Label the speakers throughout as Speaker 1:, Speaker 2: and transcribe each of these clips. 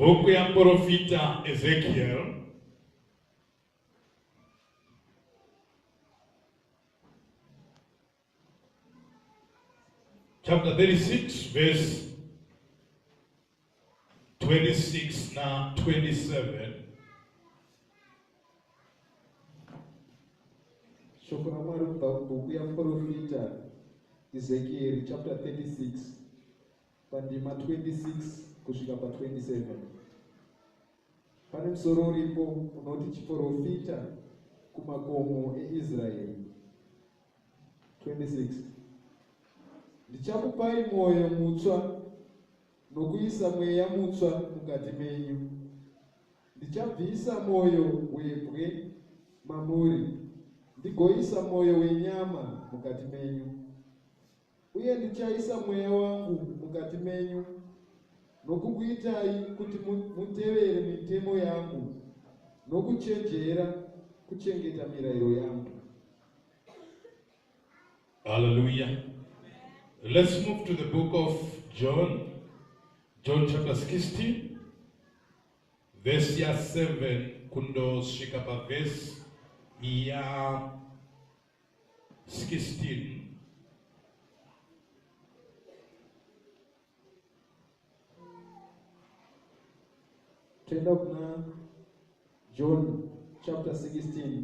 Speaker 1: Bhuku ya Profita Ezekiel chapter 36 verse 26 na 27.
Speaker 2: Shoko la Mwari kubva kubhuku yamuprofita Ezekiel chapter 36 pandima 26 kusvika pa 27. Pane musoro uripo unoti chiprofita kumakomo eIsraeri. 26. Ndichakupai mwoyo mutsva nokuisa mweya mutsva mukati menyu. Ndichabvisa mwoyo webwe mamuri ndigoisa mwoyo wenyama mukati menyu. Uye ndichaisa mweya wangu mukati menyu nokukuitai kuti mutevere mitemo yangu nokuchenjera kuchengeta mirayiro yangu.
Speaker 1: Hallelujah. Let's move to the book of John chapter 16, verse 7 kundo shika pa verse ya 16.
Speaker 2: Tenda kuna John chapter 16.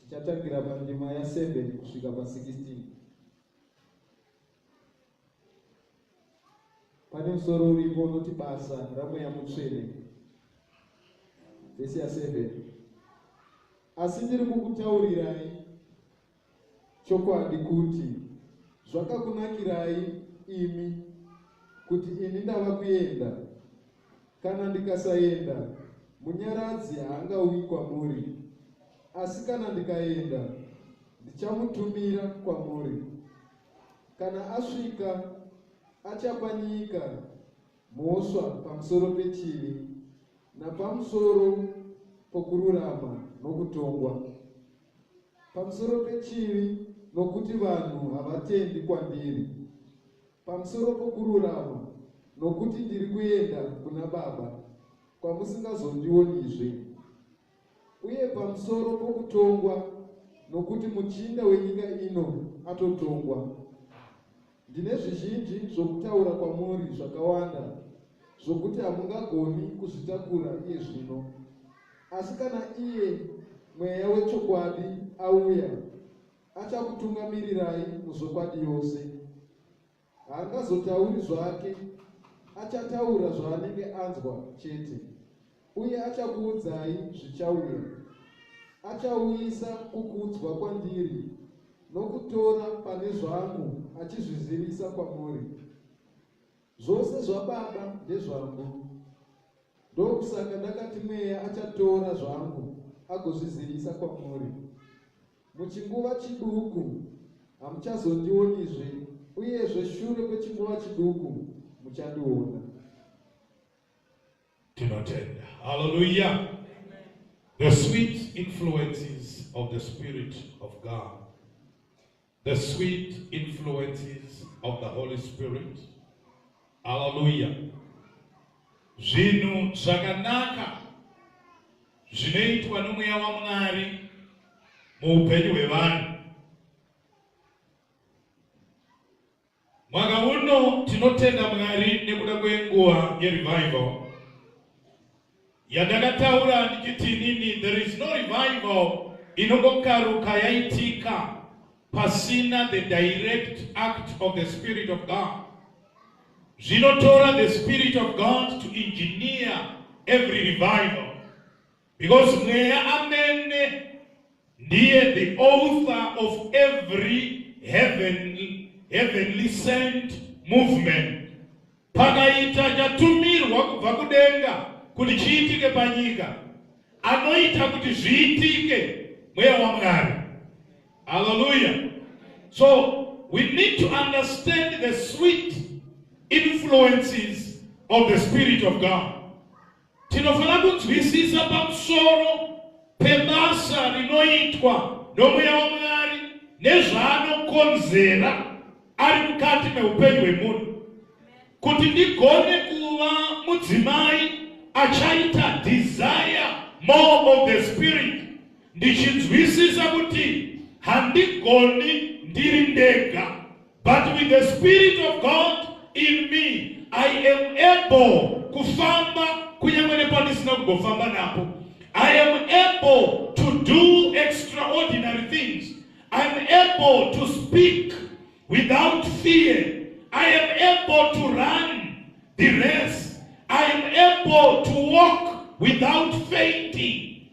Speaker 2: Tichatangira pandima ya 7 kusvika pa 16. Pane musoro uripo unoti basa ramweya mutsvene. Vesi ya 7. Asi ndiri kukutaurirai chokwadi kuti zvakakunakirai imi kuti ini ndava kuenda. Kana ndikasaenda, munyaradzi haangauyi kwamuri. Asi kana ndikaenda, ndichamutumira kwamuri. Kana asvika, achapa nyika mhosva pamusoro pechivi napamusoro pokururama nokutongwa. Pamusoro pechivi nokuti vanhu havatendi kwandiri. Pamusoro pokururama nokuti ndiri kuenda kuna Baba kwamusingazondionizve. Uye pamusoro pokutongwa nokuti muchinda wenyika ino atotongwa. Ndine zvizhinji zvokutaura kwamuri zvakawanda zvokuti hamungagoni kuzvitakura iye zvino. Asi kana iye mweya wechokwadi auya, achakutungamirirai muzvokwadi yose. Haangazotauri zvake, achataura zvaanenge anzwa chete. Uye achakuudzai zvichauya. Achauyisa kukudzwa kwandiri nokutora pane zvangu achizvizivisa kwamuri. Zvose zvaBaba ndezvangu. Ndokusaka ndakati mweya achatora zvangu agozvizivisa kwamuri. Muchinguva chiduku hamuchazondionizve, uyezve shure kwechinguva chiduku muchandiona.
Speaker 1: Tinotenda. Hallelujah. The sweet influences of the Spirit of God. The sweet influences of the Holy Spirit. Hallelujah. Zvinhu zvakanaka zvinoitwa nomweya waMwari muupenyu hwevanhu. Mwaka uno tinotenda Mwari nekuda kwenguva yerevival. Yandakataura ndichiti nini, there is no revival inongokaruka yaitika pasina the direct act of the Spirit of God. Zvinotora the Spirit of God to engineer every revival. Because mweya amene ndiye the author of every heavenly sent movement. Pakaita chatumirwa kubva kudenga kuti chiitike panyika, anoita kuti zviitike mweya waMwari. Hallelujah. So we need to understand the sweet influences of the Spirit of God. Tinofana kunzwisisa pamusoro pebasa rinoitwa nomweya waMwari nezvaanokonzera ari mukati meupenyu hwemunhu. kuti ndigone kuva mudzimai achaita desire more of the spirit, ndichinzwisisa kuti handigoni ndiri ndega, but with the Spirit of God in me, I am able kufamba kunyangwe nepandisina kugofamba napo. I am able to do extraordinary things. I am able to speak without fear. I am able to run the race. I am able to walk without fainting.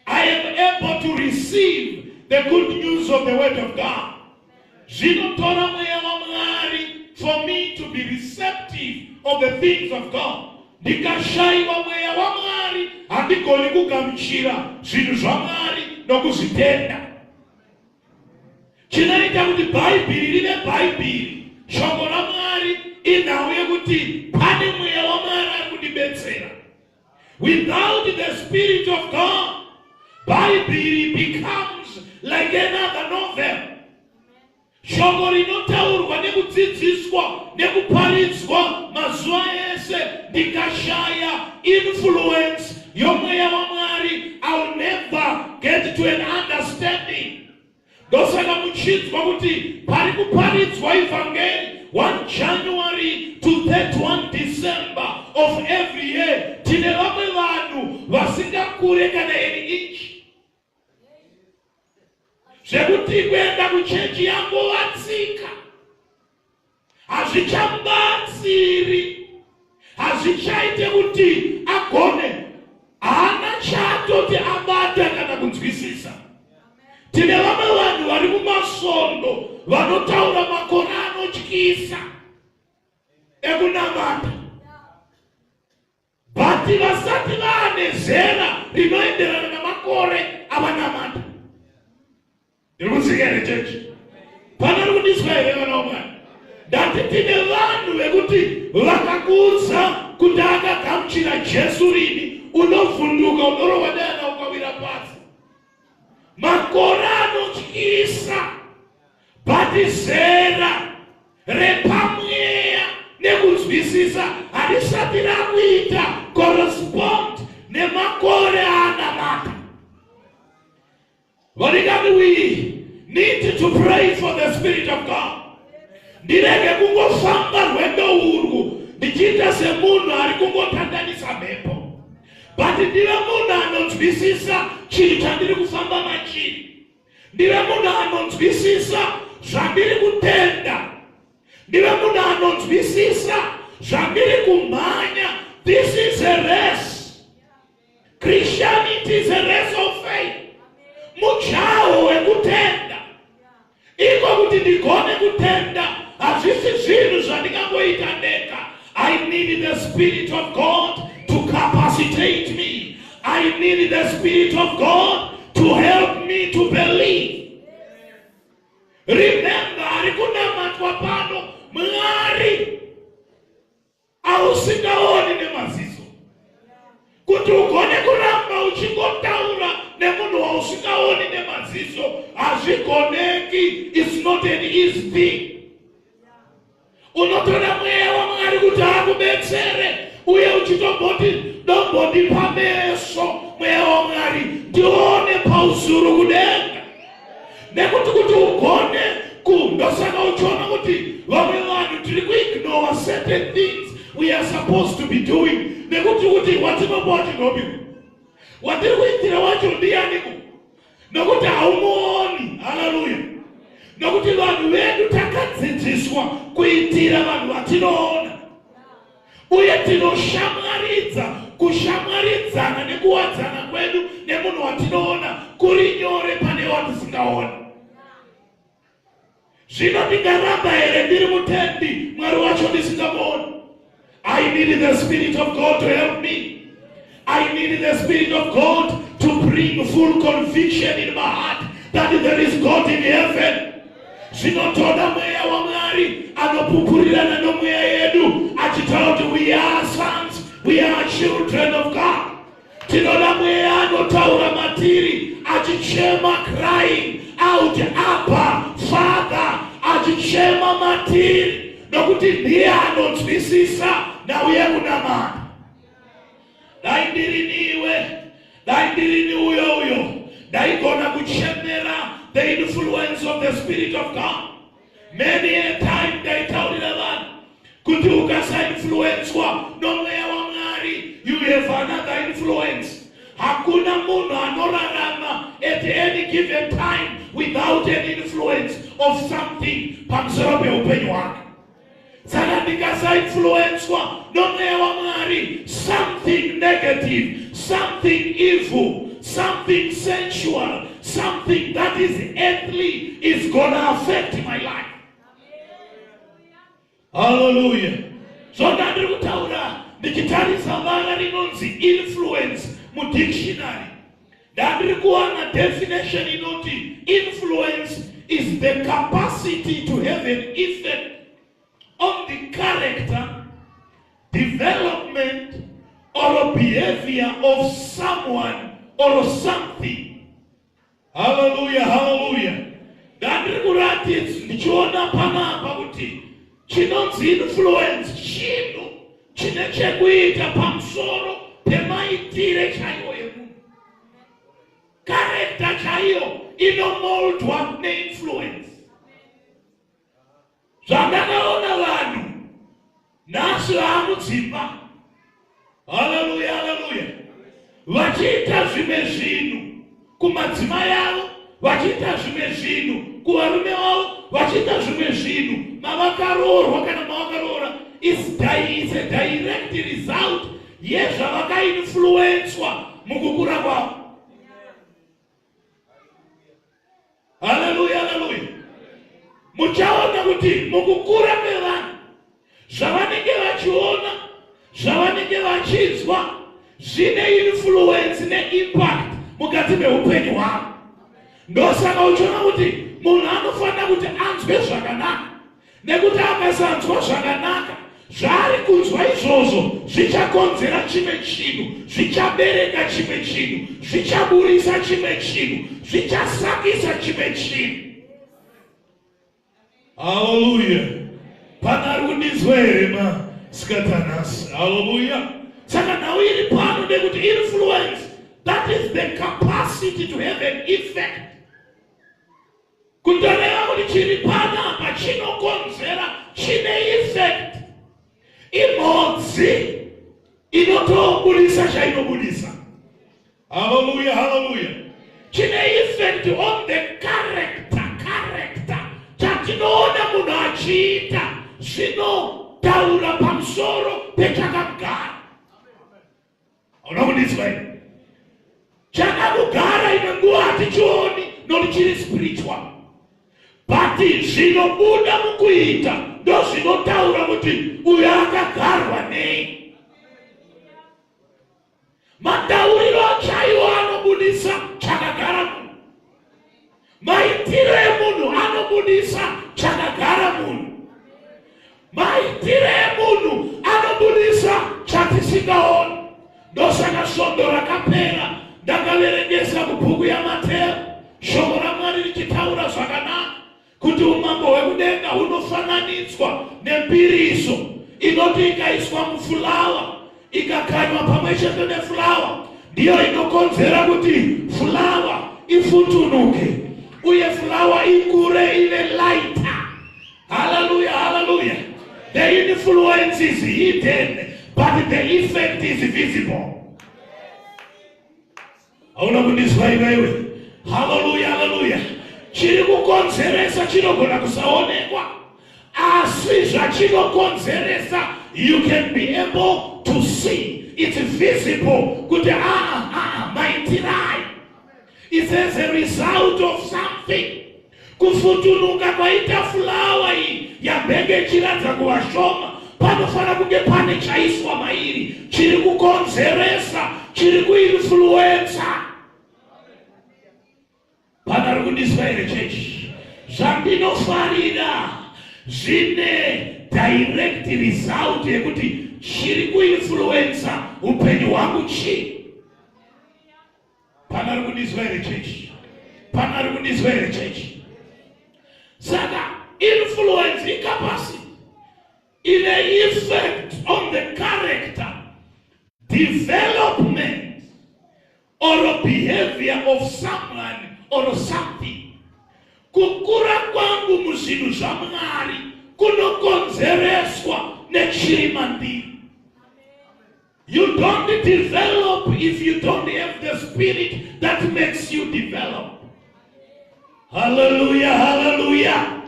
Speaker 1: I am able to receive the good news of the word of God. Zvinotora mweya waMwari for me to be receptive of the things of God. Ndikashaiwa mweya waMwari handigoni kugamuchira zvinhu zvaMwari nokuzvitenda. Chinoita kuti Bhaibheri rive Bhaibheri, shoko raMwari inhau yekuti pane mweya waMwari ari kundibetsera. Without the Spirit of God, Bhaibheri becomes like another novel. Shoko rinotaurwa nekudzidziswa nekuparidzwa mazuva ese, ndikashaya influence yomweya waMwari, I will never get to an understanding. Ndosaka muchinzwa kuti pari kuparidzwa evangeli 1 January to 31 December of every year, tine vamwe vanhu vasingakure kana inchi. Zvekuti kuenda kuchechi yangovatsika, hazvichambatsiri, hazvichaite kuti agone, haana chatoti abata kana kunzwisisa. Tine vamwe vanhu vari kumasondo vanotaura makore anotyisa ekunamata, bhati vasati vaane zera rinoenderana namakore avanamata. Ndikuziya here chechi. Pana rikudiswa here vana vaMwari. Ndati tine vanhu vekuti vakakuudza kuti akagamuchira Jesu rini, unovhunduka unorohwa dana ukawira pasi. Makore anotyisa, bhati zera repamweya nekunzwisisa harisati rakuita correspond nemakore aanamata. What we need to pray for the Spirit of God. Ndirege kungofamba rwendo urwu ndichiita semunhu ari kungotandanisa mhepo, but ndive munhu anonzwisisa chinhu chandiri kufamba machiri. Ndive munhu anonzwisisa zvandiri kutenda. Ndive munhu anonzwisisa zvandiri kumhanya. This is a race. Christianity is a race of faith. Mujaho wekutenda. Iko kuti ndigone kutenda hazvisi zvinhu zvandingangoita ndega. I need the Spirit of God to capacitate me. I need the Spirit of God to help me to believe. Remember, arikunamatwa pano Mwari ausingaoni nemaziso. Kuti ugone kuramba uchingotaura nemunhu wausingaoni nemaziso hazvigoneki. It's not an easy thing. Unotora mweya waMwari kuti akubetsere uye uchitomboti ndombotipa meso mweya waMwari ndione pauzuru kudenga. Nekuti kuti ugone ndosaka uchiona kuti vamwe vanhu tiri kuignore certain things we are supposed to be doing. Nekuti kuti watinomboti ndobi watiri kuitira wacho ndianiko, nokuti haumuoni. Haleluya. Nokuti vanhu vedu takadzidziswa kuitira vanhu vatinoona, uye tinoshamwaridza. Kushamwaridzana nekuwadzana kwedu nemunhu watinoona kuri nyore pane watisingaona. Zvino ndingaramba here ndiri mutendi Mwari wacho ndisingamuoni? I need the Spirit of God to help me. I need the Spirit of God to bring full conviction in my heart that there is God in heaven. Zvinotoda mweya waMwari anopupurirana nomweya yedu achitaura kuti we are sons, we are children of God. Tinoda mweya anotaura matiri achichema, crying out, Abba, Father, achichema matiri. nokuti ndiye anonzwisisa nauye kunamata. Dai ndiri ni uyo ndaigona kuchemera the influence of the Spirit of God. Many a time ndaitaurira vanhu kuti ukasainfluenswa nomweya waMwari, you have another influence. Hakuna munhu anorarama at any given time without an influence of something pamusoro peupenyu hwake. Saka ndikasainfluenswa nomweya waMwari, something negative, something evil, something sensual, something that is earthly is gonna affect my life. Hallelujah. So ndandiri kutaura ndichitarisa vara rinonzi influence mudictionary. Ndandiri kuwana definition inoti influence is the capacity to have an effect on the character, development, or behavior of someone or something. Hallelujah, hallelujah. Ndandiri kuratidza ndichiona panapa kuti chinonzi influence chinhu chine chekuita pamusoro pemaitire chaiwo emunhu. Character chaiyo inomoldwa neinfluence. Zvandakaona vanhu nhasi vamudzimba, haleluya haleluya, vachiita zvimwe zvinhu kumadzimai avo, vachiita zvimwe zvinhu kuvarume vavo, vachiita zvimwe zvinhu mavakaroorwa kana mavakaroora, is a direct result yezvavakainfluenswa mukukura kwavo. Haleluya haleluya. Muchaona kuti mukukura kwevanhu zvavanenge vachiona, zvavanenge vachinzwa zvine influence neimpact mukati meupenyu hwavo. Ndosaka uchiona kuti munhu anofanira kuti anzwe zvakanaka, nekuti akasanzwa zvakanaka, zvaari kunzwa izvozvo zvichakonzera chimwe chinhu, zvichabereka chimwe chinhu, zvichaburisa chimwe chinhu, zvichasakisa chimwe chinhu. Hallelujah. Panari kundinzwa here masikathanasi? Hallelujah. Saka nhau iri pano nekuti influence, that is the capacity to have an effect. Kundareva kuti chiri panapa chinokonzera, chine effect. Imhodzi inotobudisa chainobudisa. Hallelujah, hallelujah. Chine effect on the character. Chatinoona munhu achiita zvinotaura pamusoro pechakagara. Hauna kundinzwa here? Chakagara imwe nguva hatichioni nokuti chiri spiritual. But zvinobuda mukuita ndozvinotaura kuti uyu akagarwa nei. Matauriro chaiwo anobudisa chakagara munhu. Maitiro emunhu anobudisa chakagara munhu. Maitiro emunhu anobudisa chatisingaoni. Ndosaka svondo rakapera ndakaverengesa mubhuku yaMateo, shoko raMwari richitaura zvakanaka kuti umambo hwekudenga hunofananidzwa nembiriso inoti ikaiswa mufulawa, ikakanywa pamwe chete nefulawa, ndiyo inokonzera kuti fulawa ifutunuke uye fulawa ikure ive lighter. Hallelujah, hallelujah. The influence is hidden, but the effect is visible. Hauna kundinzwa iwewe? Hallelujah, hallelujah. Chiri kukonzeresa chinogona kusaonekwa, asi zvachinokonzeresa you can be able to see. It's visible. Kuti maitirai. It's as a result of something. Kufutunuka kwaita fulawa iyi yabenge chiradza kuvashoma, panofana kunge pane chaiswa mairi chiri kukonzeresa, chiri kuinfluensa. Panari kundinzwa here chechi? Zvandinofarira zvine direct result yekuti chiri kuinfluensa upenyu hwangu chii. Panari kundinzwa here chechi? Panari kundinzwa here chechi? Saka influence incapacity. in an effect on the character, development, or a behavior of someone or something. Kukura kwangu muzvinhu zvaMwari kunokonzereswa nechirimandiri. You don't develop if you don't have the spirit that makes you develop. Hallelujah, hallelujah.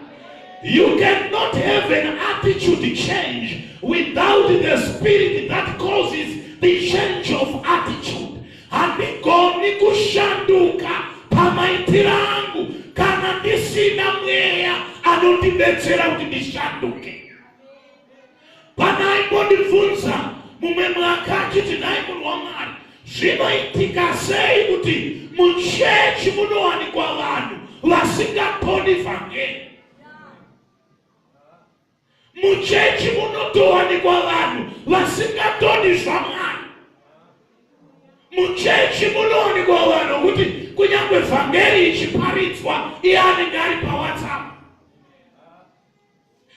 Speaker 1: You cannot have an attitude change without the spirit that causes the change of attitude. Handikoni kushanduka pamaitiro angu kana ndisina mweya anondibetsera kuti ndishanduke. Panaimondibvunza mumwe mwakati tinai munhu waMwari, zvinoitika sei kuti muchechi munowanikwa vanhu vasingatoni vhangeri? Muchechi munotowanikwa vanhu vasingatoni zvaMwari. Muchechi munowanikwa vanhu kuti kunyangwe vhangeri ichiparidzwa iye anenge ari paWhatsApp.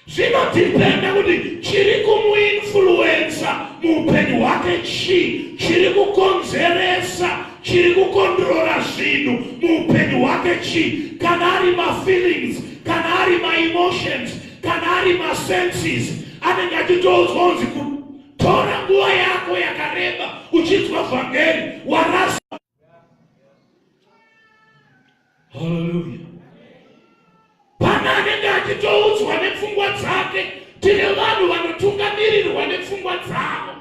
Speaker 1: Zvinodhipenda kuti chiri kumuinfluensa muupenyu hwake chii, chiri kukonzeresa, chiri kukondrora zvinhu muupenyu hwake chii. Kana ari mafeelings, kana ari maemotions, kana ari masenses, anenge achitoudzwa kunzi kutora nguva yako yakareba uchinzwa vhangeri warasa. Hallelujah. Pana anenge achitoudzwa nepfungwa dzake. Tine vanhu vanotungamirirwa nepfungwa dzavo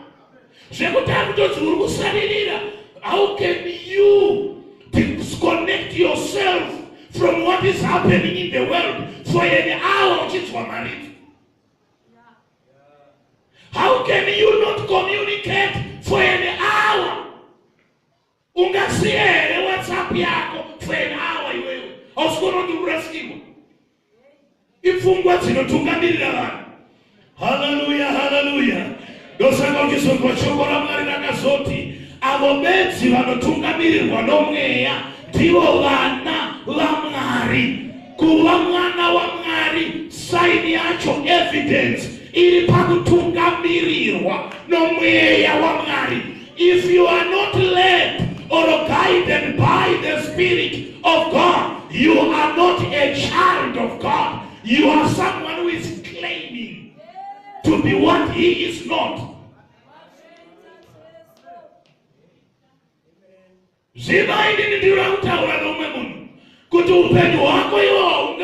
Speaker 1: zvekuti akutodzi uri kusaririra. How can you disconnect yourself from what is happening in the world for an hour uchinzwa marito? How can you not communicate for an hour? Ungasiye here WhatsApp yako for an hour iwewe hausikona kuti urasikiwa. Ipfungwa dzinotungamirira vanhu. Hallelujah, hallelujah. Ndosaka uchizonzwa shoko raMwari rakazoti avo bedzi vanotungamirirwa nomweya ndivo vana vaMwari. Kuva mwana waMwari saini yacho, evidence iri pakutungamirirwa nomweya waMwari. If you are not led or guided by the Spirit of God, you are not a child of God. You are someone who is claiming to be what he is not. Zvimaini ndiro kutaura nomwe munhu kuti upenyu hwako iwo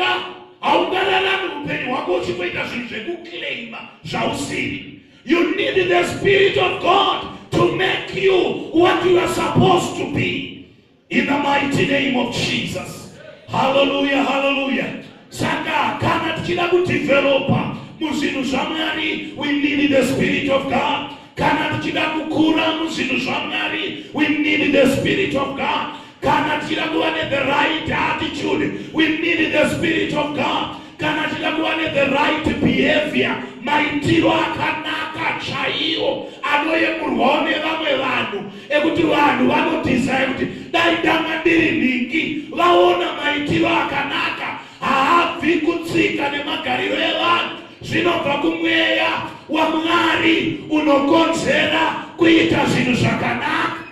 Speaker 1: haungararami upenyu hwako uchingoita zvinhu zvekuclaima zvausiri. You need the Spirit of God to make you what you are supposed to be. In the mighty name of Jesus. Hallelujah, hallelujah. Saka kana tichida kudevelopa muzvinhu zvaMwari, we need the Spirit of God. Kana tichida kukura muzvinhu zvaMwari, we need the Spirit of God. Kana tichida kuva the right attitude, we need the Spirit of God. Kana tichida kuva the right behavior, maitiro akanaka chaiwo anoyemurwawo nevamwe vanhu, ekuti vanhu vanodesire kuti dai ndanga ndiri nhingi vaona maitiro akanaka. Haabvi kutsika nemagariro evanhu, zvinobva kumweya waMwari unokonzera kuita zvinhu zvakanaka.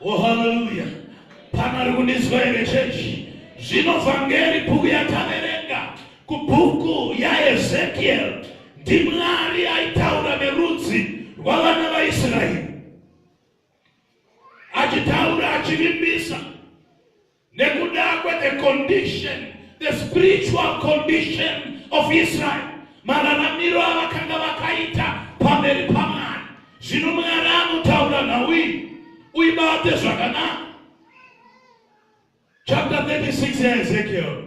Speaker 1: Oh, hallelujah. Pana rikundinzwa here chechi. Zvino vhangeri bhuku yataverenga kubhuku yaEzekiel, ndiMwari aitaura nerudzi rwavana vaIsraeri, achitaura achivimbisa nekuda the condition, the spiritual condition of Israel. Mararamiro avakanga vakaita pamberi paMwari. Zvino Mwari anotaura nawe uibate zvakanaka. Chapter 36 Ezekiel,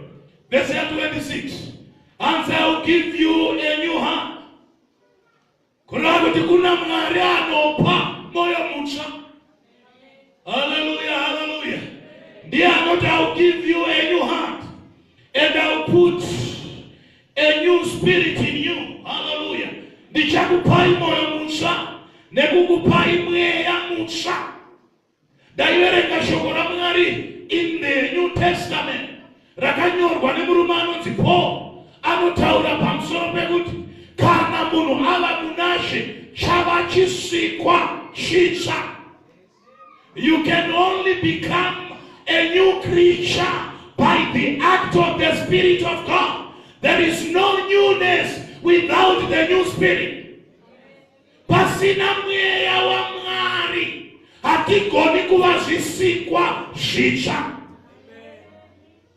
Speaker 1: verse 26. And I will give you a new heart. Kurava kuti kuna Mwari anopa moyo mutsva. Hallelujah, hallelujah. I'll give you a new heart, and I'll put a new spirit in you. Hallelujah. Ndichakupai moyo mutsva nekukupai mweya mutsva. Ndaiverenga shoko raMwari in the New Testament rakanyorwa nemurume anonzi Paul. Anotaura pamusoro pekuti kana munhu ava munashe chava chisikwa chitsva. You can only become a new creature by the act of the Spirit of God. There is no newness without the new Spirit. Pasina mweya wa Mwari hatigoni kuva zvisikwa zvitsva.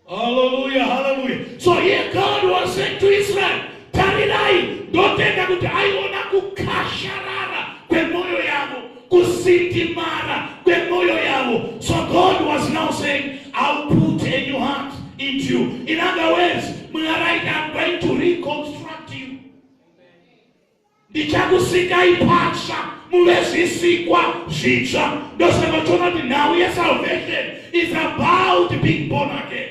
Speaker 1: Hallelujah, hallelujah. So here God was saying to Israel, tarirai, ndotenda kuti aiona kukasharara kwemoyo yavo, kusitimara kwemoyo yavo. So God was now saying, I'll put a new heart into you. In other words, Mwari, I'm going to reconstruct you. Ndichakusikai pacha, muve zvisikwa zvitsva. Ndosaka toona kuti now your salvation is about being born again.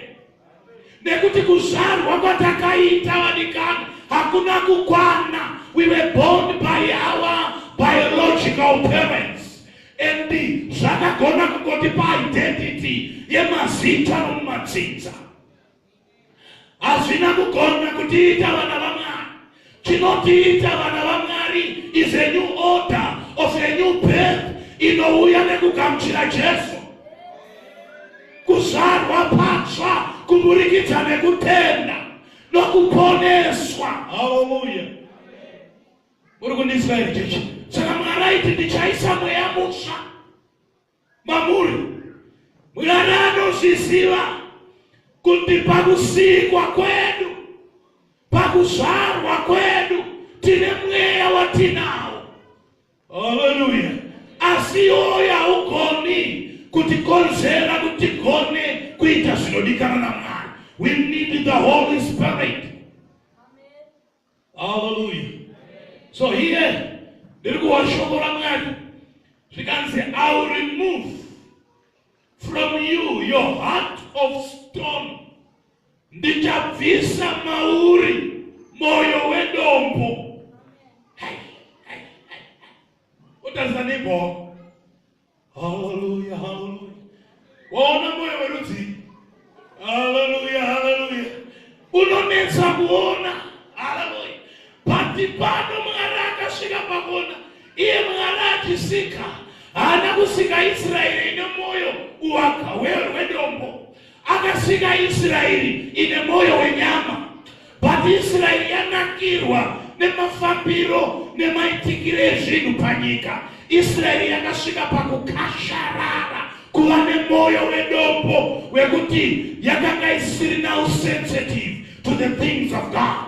Speaker 1: Nekuti kuzvarwa kwatakaita vadikani hakuna kukwana. We were born by our biological parents. And zvakagona kungotipa identity yemazita nomumatsinza. Hazvina kugona kutiita vana vaMwari. Chinotiita vana vaMwari is a new order of a new birth inouya nekugamuchira Jesu. Kuzvarwa patsva kuburikidza nekutenda nokuponeswa. Hallelujah. Uri kundinzwa here chechi? Saka Mwari aiti ndichaisa mweya mutsva mamuri. Mwari anozviziva kuti pakusikwa kwedu, pakuzvarwa kwedu, tine mweya watinawo. Hallelujah. Asi iwoyo haugoni kutikonzera kuti tigone kuita zvinodikanwa naMwari. We need the Holy Spirit. Hallelujah. So here, ndiri kuwashoko raMwari zvikanzi, I will remove from you your heart of stone. Ndichabvisa mauri moyo wedombo. What does that mean, Paul? Hallelujah, hallelujah. Waona moyo werudzi? Hallelujah, hallelujah. Unonetsa kuona. Hallelujah. Pati pano Mwari akasvika pakuona. Iye Mwari achisika, haana kusika Israeri ine moyo wedombo. Akasika Israeri ine moyo wenyama. But Israeri yanakirwa nemafambiro nemaitikire ezvinhu panyika. Israeri yakasvika pakukasharara, kuva nemoyo wedombo wekuti yakanga isirina sensitive to the things of God.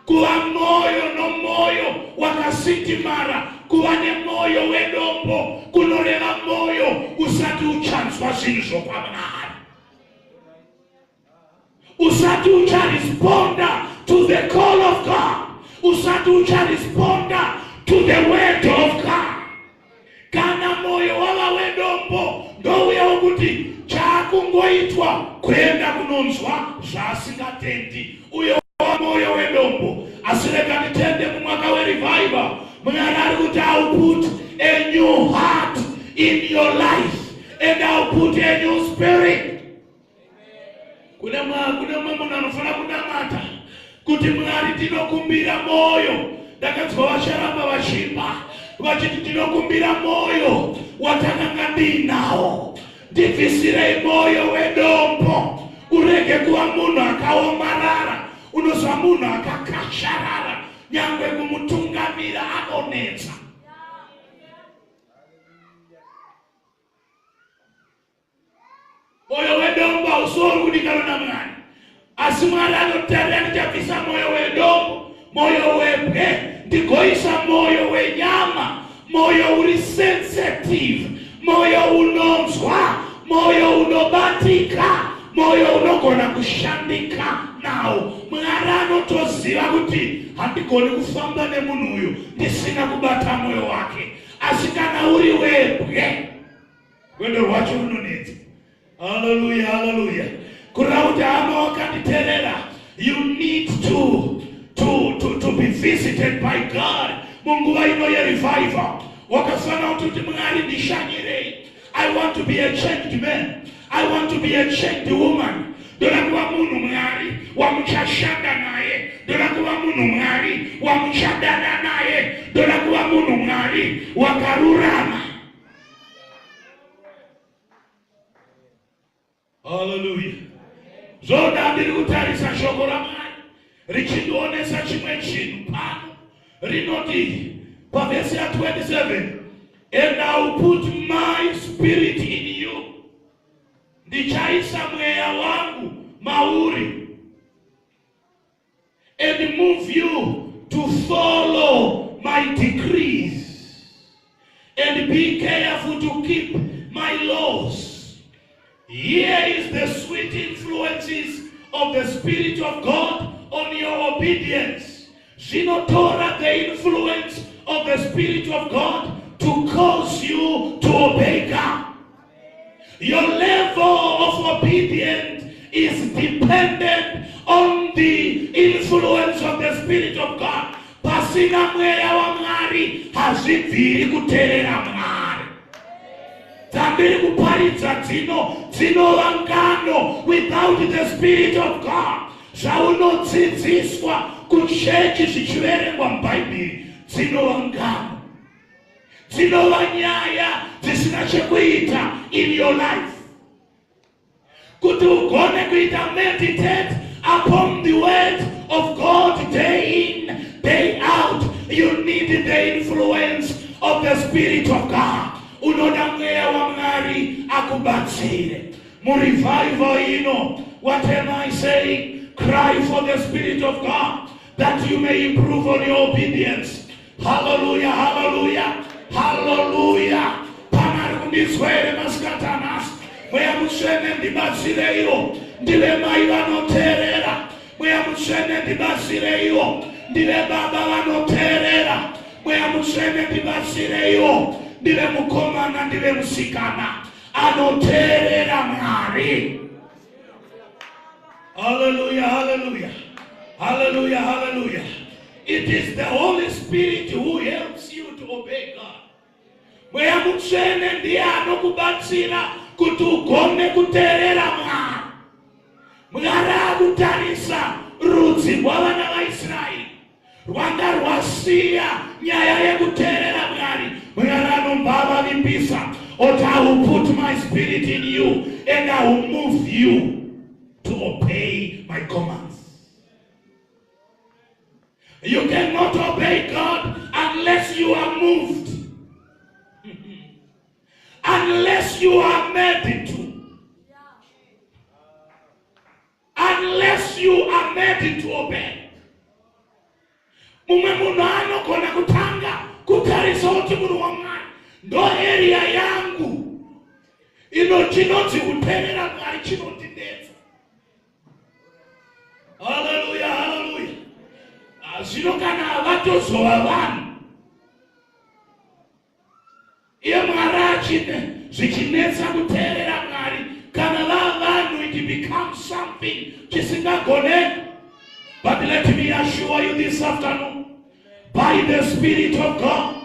Speaker 1: Kuva moyo nomoyo wakasitimara, kuva nemoyo wedombo kunoreva moyo usati uchanzwa zvinhu zvokwamwari. Usati ucharesponda to the call of God. Usati ucharesponda to the word of God. Kana moyo wava wedombo ndouya wokuti chakungoitwa kuenda kunonzwa zvasingatendi. Uyo moyo wedombo. Asi rega nditende mumwaka werevival, Mwari ari kuti I'll put a new heart in your life and I'll put a new spirit. Kune munhu anofana kunamata kuti Mwari tinokumbira moyo. Ndakanzwa vasharamba vachimba vachiti tinokumbira moyo watakanga ndinawo. Ndibvisirei moyo wedombo, urege kuva munhu akaomarara, unozva munhu akakasharara, nyangwe kumutungamira anonetsa. Moyo wedombo hausori kudikanwa naMwari. Asi Mwari anotarira ndichabvisa moyo wedombo, moyo webwe, ndigoisa moyo wenyama, moyo uri sensitive, moyo unonzwa, moyo unobatika, moyo unogona kushandika nawo. Mwari anotoziva kuti handigoni kufamba nemunhu uyu ndisina kubata moyo wake. Asi kana uri webwe, rwendo rwacho runonetsa. Hallelujah, hallelujah. Kureva kuti hama wakanditeerera, you need to be visited by God. Munguva ino yerevival, wakafana kuti Mwari ndishanyirei. I want to be a changed man. I want to be a changed woman. ndoda kuva munhu Mwari wamuchashanda naye, ndoda kuva munhu Mwari wamuchadana naye, ndoda kuva munhu Mwari wakarurama. Hallelujah. Zoda ndiri kutarisa shoko raMwari richindionesa chimwe chinhu pano. Rinoti pavhesi ya 27, and I will put my spirit in you. Ndichaisa mweya wangu mauri, and move you to follow my decrees and be careful to keep my laws. Here is the sweet influences of the Spirit of God on your obedience. Zinotora the influence of the Spirit of God to cause you to obey God. Your level of obedience is dependent on the influence of the Spirit of God. Pasina mweya wa Mwari hazibviri kuteerera Mwari. Tambiri kuparidza dzino vangano without the Spirit of God. Zvaunodzidziswa kuchechi zvichiverengwa muBhaibheri dzino vangano. Dzinova nyaya dzisina chekuita in your life. Kuti ugone kuita meditate upon the word of God day in, day out, you need the influence of the Spirit of God. Unoda mweya wa Mwari akubatsire. Murevival ino, what am I saying? Cry for the Spirit of God that you may improve on your obedience. Hallelujah, hallelujah. Hallelujah. Panari kundizwere masikatanas. Mweya Mutsvene ndibatsireiwo. Ndive mai vanoteerera. Mweya Mutsvene ndibatsireiwo. Ndive baba vanoteerera. Mweya Mutsvene ndibatsireiwo. Ndive mukomana, ndive musikana anoteerera Mwari. Hallelujah, hallelujah. Hallelujah, hallelujah. It is the Holy Spirit who helps you to obey God. Mweya Mutsvene ndiye anokubatsira kuti ugone kuteerera Mwari. Mwari akutarisa rudzi rwavana vaIsraeri rwanga rwasiya nyaya yekuteerera Mwari. Mwari anombavavimbisa oti I will put my spirit in you and I will move you to obey my commands. You cannot obey God unless you are moved. Unless you are made to. Unless you are made to obey. Mumwe munhu anogona kutanga kutarisa kuti munhu waMwari ndo area yangu chinonzi kuteerera Mwari chinondinetsa. Hallelujah, hallelujah. Zvino kana vatozova vanhu iye Mwari achine zvichinetsa kuteerera Mwari, kana vava vanhu it becomes something chisingagoneki. But let me assure you this afternoon, by the Spirit of God,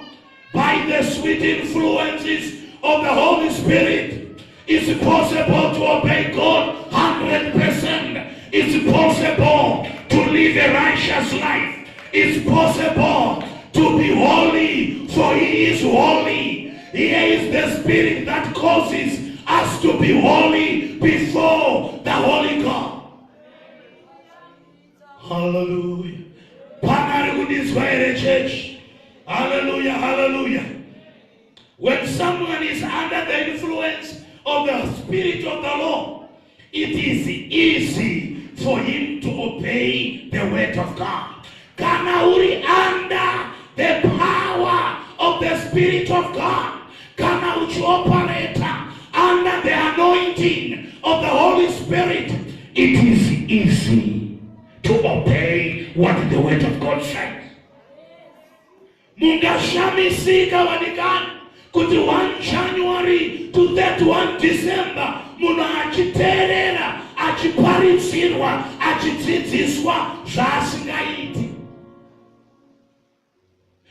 Speaker 1: by the sweet influences of the Holy Spirit, it's possible to obey God 100%. It's possible to live a righteous life. It's possible to be holy, for He is holy. Here is the Spirit that causes us to be holy before the Holy God. Hallelujah. Panari kundizwa church. Hallelujah, hallelujah. When someone is under the influence of the Spirit of the Lord, it is easy for him to obey the word of God. Kana uri under the power of the Spirit of God, kana uchi operator under the anointing of the Holy Spirit, it is easy to obey what the word of God says. Mungashamisika wanikani kuti 1 January to that 1 December munhu achiteerera, achiparitsirwa, achidzidziswa zvaasingaiti.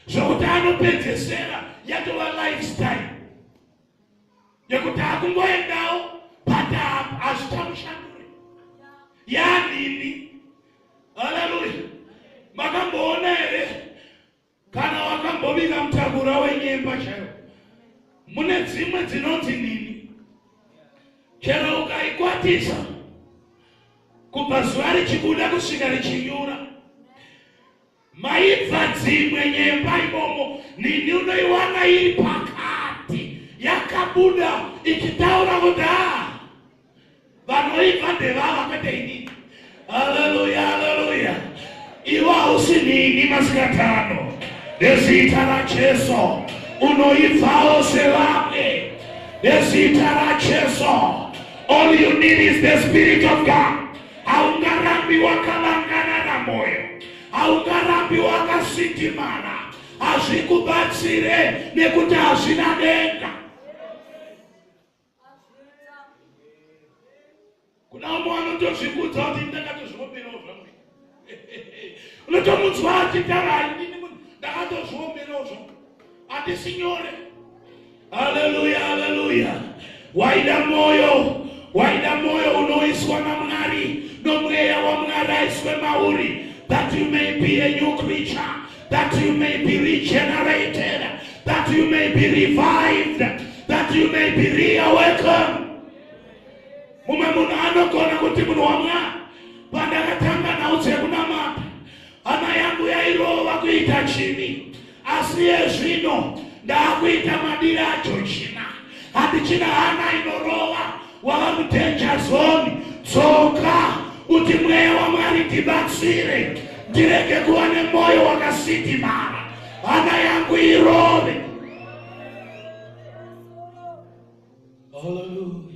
Speaker 1: Zvokuti anopedzesera yatova lifestyle yekuti akungoendawo but hazvichamushanduri. yanini. Haleluya. Makamboona ere kana wakambobika mutakura wenyemba chaiwo mune dzimwe dzinonzi nini, chero ukaikwatisa kubva zuva richibuda kusvika richinyura, maibva dzimwe nyemba imomo, nini unoiwana iri pakati yakabuda ichitaura kuti vanoibva ndevava kwete inini. Haleluya, haleluya. Iwe hausi nini masikatano, nezita raJesu unoibvawo sevamwe, nezita raJesu. All you need is the Spirit of God. Haungarambi wakalangana na moyo, haungarambi wakasitimana, hazvikubatsire nekuti hazvina denga. Kuna umwe anotozvikudza kuti ndakatozviomberawo zvangu. Unotomunzwa achitaura ndakatozviomberawo zvangu, handisi nyore. Haleluya, haleluya. Waida moyo unoiswa naMwari, nomweya waMwari aiswe mauri, that you may be a new creature, that you may be regenerated, that you may be revived, that you may be reawakened. Mumwe munhu anogona kuti munhu waMwari, pandakatanga naudze kunamata, hana yangu yairova kuita chivi, asi yezvino ndakuita madiro aJochina. Hatichina hana inorova wava kudanger zone. Tsoka kuti mweya waMwari ndibatsire, ndirege kuva nemoyo wakasitimana, hana yangu irove. Haleluya.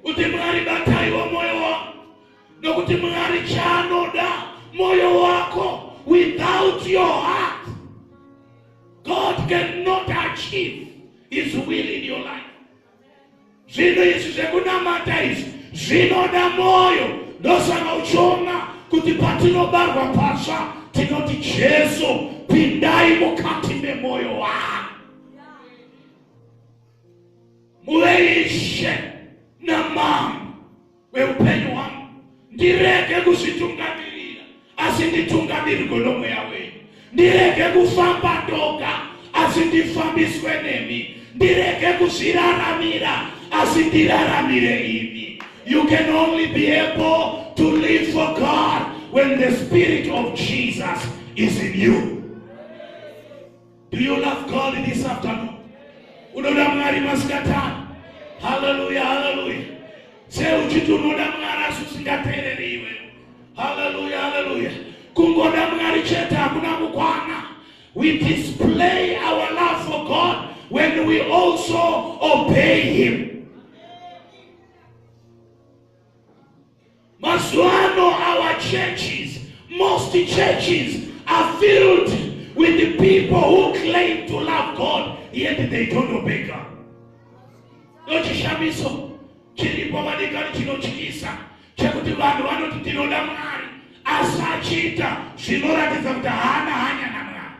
Speaker 1: Kuti Mwari bataiwa moyo wako, nokuti Mwari chaanoda moyo wako. Without your heart, God cannot achieve His will in your life. Zvino izvi zvekunamata izvi zvinoda moyo. Ndosaka uchiona kuti patinobarwa pasva tinoti Jesu pindai mukati memoyo wangu, muve Ishe namambo weupenyu hwangu. Ndirege kuzvitungamirira, asi nditungamirirwe nomweya wenyu. Ndirege kufamba ndoga, asi ndifambiswe nemi. Ndirege kuzviraramira, asi ndiraramire imi. You can only be able to live for God when the Spirit of Jesus is in you. Do you love God this afternoon? Unoda Mwari masikatano. Hallelujah, hallelujah. Se uchiti unoda Mwari asusingatereri iwe. Hallelujah, hallelujah. Kungoda Mwari chete hakuna kukwana. We display our love for God when we also obey Him. Mazuano, our churches, most churches are filled with the people who claim to love God, yet they don't obey God. Nochishamiso, chiripo vadikani chinochikisa, chekuti vanhu vanoti tinoda Mwari, asachita zvinoratidza kuti hana hanya naMwari.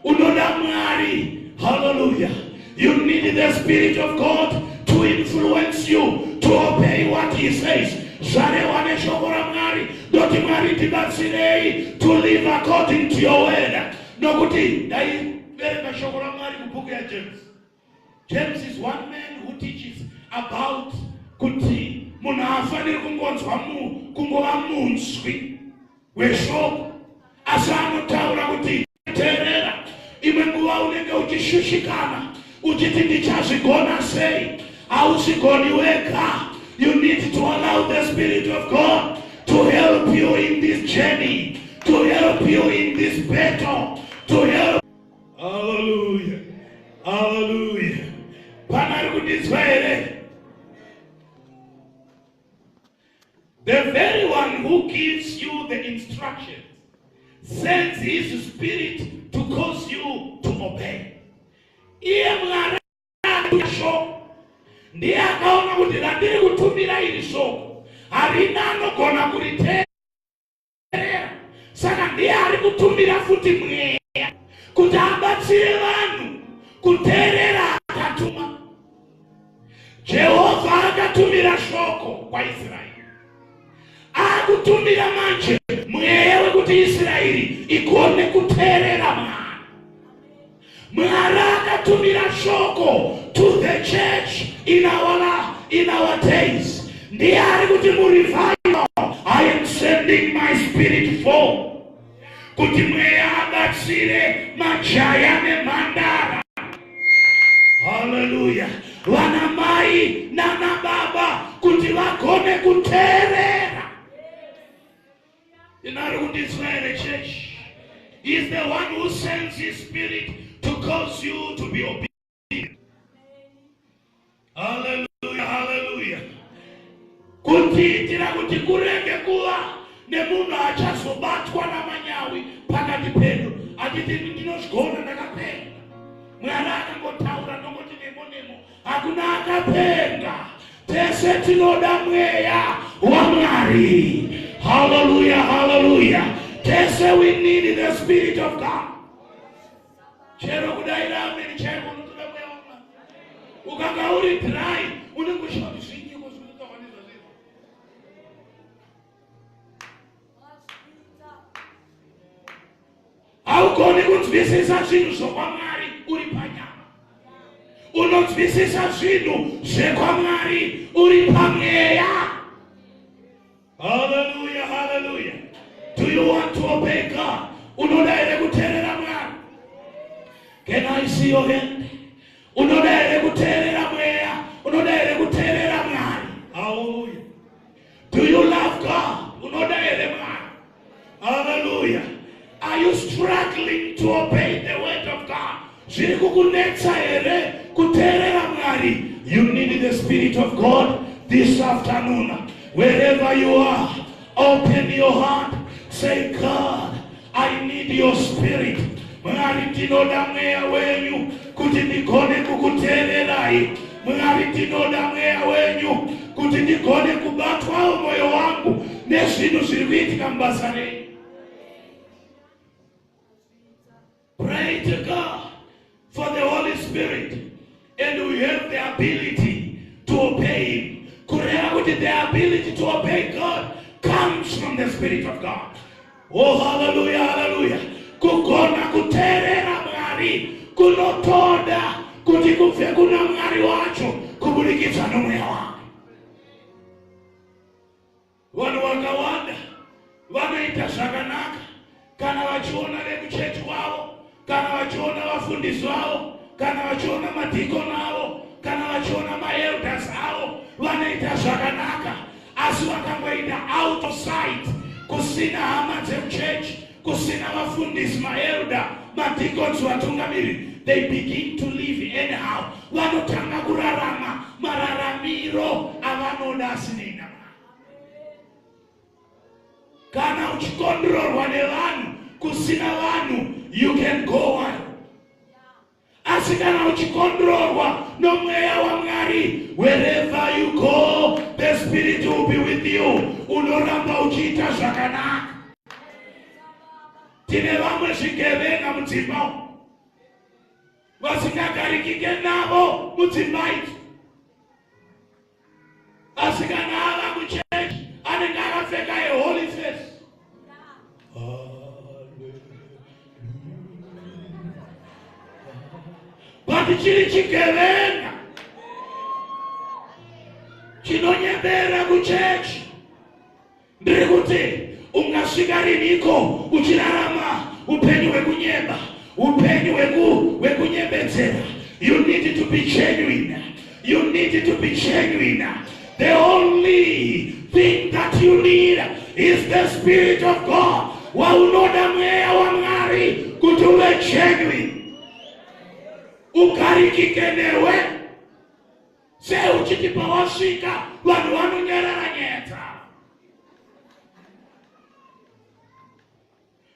Speaker 1: Unoda Mwari, hallelujah. You need the Spirit of God to influence you to obey what He says. Zvareva neshoko raMwari, ndoti Mwari tibatsirei to live according to your word. Nokuti ndaiverenga shoko raMwari kubhuku yaJames. James is one man who teaches about kuti munhu haafaniri kungova munzwi weshoko, asi anotaura kuti teerera, imwe nguva unenge uchishushikana uchiti ndichazvigona sei. Hauzvigoni wega. You need to allow the Spirit of God to help you in this journey, to help you in this battle, to help. Hallelujah, hallelujah. The very one who gives you the instructions sends His Spirit to cause you to obey. Ndiye akaona kuti randiri kutumira iri shoko harina anogona kuriteerera, saka ndiye ari kutumira futi mweya kuti abatsire vanhu kuteerera akatuma. Jehovha akatumira shoko kwaIsraeri, akutumira manje mweya wekuti Israeri igone kuteerera Mwari. Mwari akatumira shoko to the church in our days. Ndiye ari kuti murevival, I am sending my spirit for, kuti mweya abatsire majaya nemhandara. Hallelujah. Vana mai nana baba kuti vagone kuteerera. Inari kuti Israel church is the one who sends his spirit to cause you to be obedient. Hallelujah, hallelujah. Kutiitira kuti kurenge kuva nemunhu achazobatwa namanyawi pakati penu achiti ndinozvigona ndakapenga. Mwari akangotaura nongoti nemo hakuna akapenga. Tese tinoda mweya waMwari. Hallelujah, hallelujah. Tese we need the Spirit of God. Chero kudaira ameni chero unotoda mweya waMwari. Ukanga uri dry unengoshauri zvinyi kuzvinoita kwaniza zvinhu. Haugoni kunzwisisa zvinhu zvokwamwari uri panyama. Unonzwisisa zvinhu zvekwamwari uri pamweya. Hallelujah, hallelujah. Do you want to obey God? Unoda ere kuteerera Mwari? Can I see your hand? Unoda ere kuteerera mweya? Unoda ere kuteerera Mwari? Hallelujah. Do you love God? Unoda ere Mwari? Hallelujah. Are you struggling to obey the word of God? Zviri kukunetsa ere kuteerera Mwari? You need the Spirit of God this afternoon. Wherever you are, open your heart. Say, God, I need your Spirit. Mwari ndinoda mweya wenyu kuti ndigone kukuteererai. Mwari ndinoda mweya wenyu kuti ndigone kubatwawo moyo wangu nezvinhu zviri kuitika mubasa renyu. Pray to God for the Holy Spirit, and we have the ability to obey Him. The ability to obey God comes from the Spirit of God. Oh, hallelujah, hallelujah. Kugona kuteerera Mwari kunotoda kuti kubve kuna Mwari wacho kubudikidza nomweya wake. Vanhu vakawanda vanoita zvakanaka kana vachiona vekuchechi wavo, kana vachiona vafundisi vavo, kana vachiona madhikoni avo, kana vachiona maelders avo vanoita zvakanaka, asi vakangoenda out of sight, kusina hama dzemuchechi, kusina vafundisi, maelder, madhikons, vatungamiri, they begin to live anyhow. Vanotanga kurarama mararamiro avanoda asinei. Kana uchikondororwa nevanhu, kusina vanhu, you can go on. Asi kana uchikondororwa nomweya waMwari, wherever you go, the Spirit will be with you. Unoramba uchiita zvakanaka. Tine vamwe zvigevenga mudzimba umu, vasingagarikike navo mudzimba idzi. Asi kana ava muchechi, anenge akapfeka a holy face. But chiri chigevenga chinonyembera kuchechi. Ndiri kuti ungasvika riniko uchirarama upenyu hwekunyemba, upenyu hwekunyembedzera. You need to be genuine. You need to be genuine. The only thing that you need is the Spirit of God. Waunoda mweya waMwari kuti uve genuine. Ugarikike newe. Se uchiti pawasvika vanhu vanonyarara nyeta.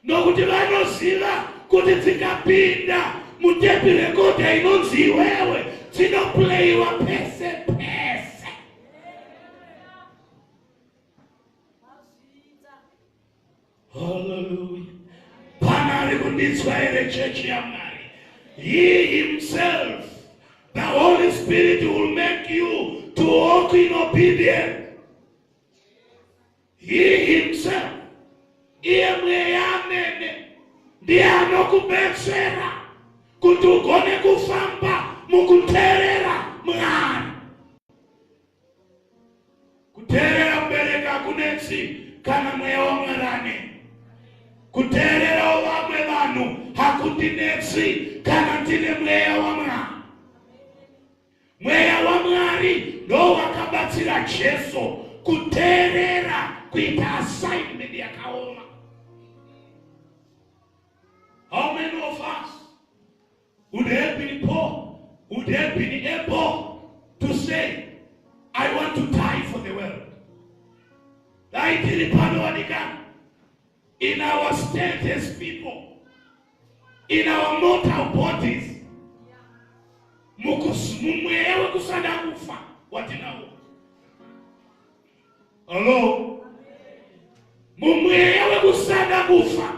Speaker 1: Nokuti vanoziva kuti dzikapinda mutepi rekodha inonzi iwewe dzinoplayiwa pese pese. Hallelujah. Pana ari kunditswa ere chechi yaMwari. He himself, the Holy Spirit, will make you to walk in obedience. He himself, iye mweya amene, ndiye anokubetsera kuti ugone kufamba mukuterera Mwari. Kuterera kubereka kunetsi kana mweya wa Mwari. Kuterera wamwe vanhu hakutinetsi kana tine mweya wa Mwari. Mweya wa Mwari ndo wakabatsira Jesu kuterera kuita assignment yakaoma. How many of us would have been Paul, would have been able to say, I want to die for the world? In our state as people, in our mortal bodies, mumwewe kusada kufa watinawo. Hello? Mumwewe kusada kufa.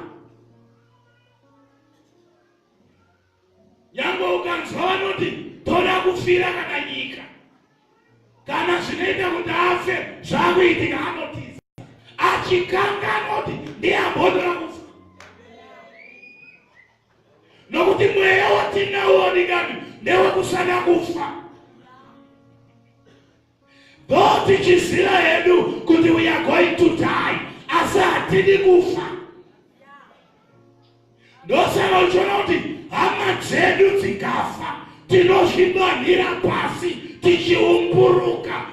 Speaker 1: Yango ukanzwa noti toda kufira kana nyika. Kana zvinoita kuti afe zvakuitika anotiza. Achikanga noti ndiye ambodora kufa. Nokuti mweya watinawo ndikani ndewe kusada kufa. Though tichizira hedu kuti we are going to die, asa hatidi kufa. Ndosaka uchiona kuti hama dzedu dzikafa tinozvibanhira pasi tichiumburuka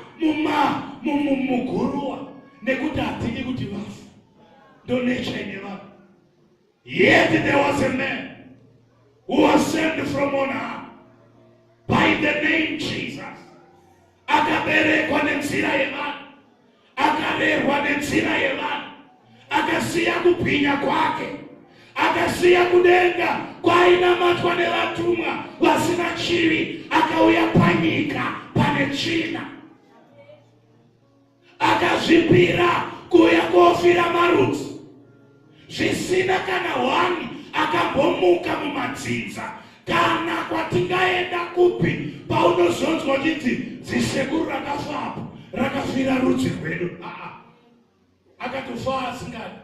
Speaker 1: muguruwa nekuti hatidi kuti vafe. Ndo nature ine vanhu. Yet there was a man who was sent from on high by the name Jesus. Akaberekwa nenzira yevanhu, akarerwa nenzira yevanhu, akasiya kubwinya kwake, akasiya kudenga kwainamatwa nevatumwa vasina chivi, akauya panyika pane tsvina, akazvipira kuuya kofira marudzi zvisina kana wani, akambomuka mumadzinza. Kana kwatingaenda kupi paunozonzwa kuti dzisekuru rakafapo rakafira rudzi rwedu, akatofa asingadi.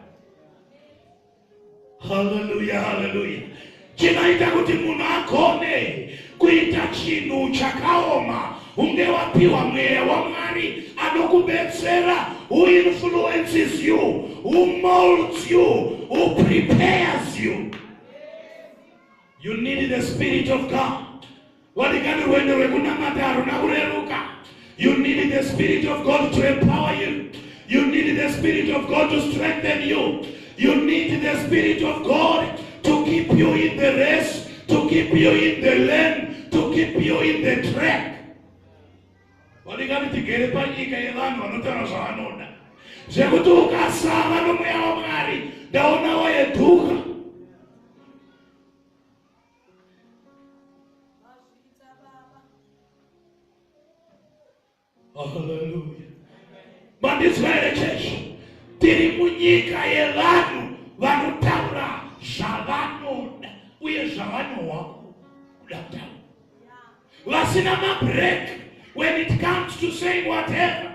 Speaker 1: Hallelujah, hallelujah. Chinoita kuti munhu agone kuita chinhu chakaoma unge wapiwa mweya wa Mwari anokubetsera, who influences you, who molds you, who prepares you. You need the Spirit of God. You need the Spirit of God to empower you. You need the Spirit of God to strengthen you. You need the Spirit of God to keep you in the race, to keep you in the lane, to keep you in the track. Hallelujah. But this very church, tiri munyika yevanhu vanotaura zvavanoda uye zvavanowa kuda kutaura. Vasina mabreak when it comes to saying whatever.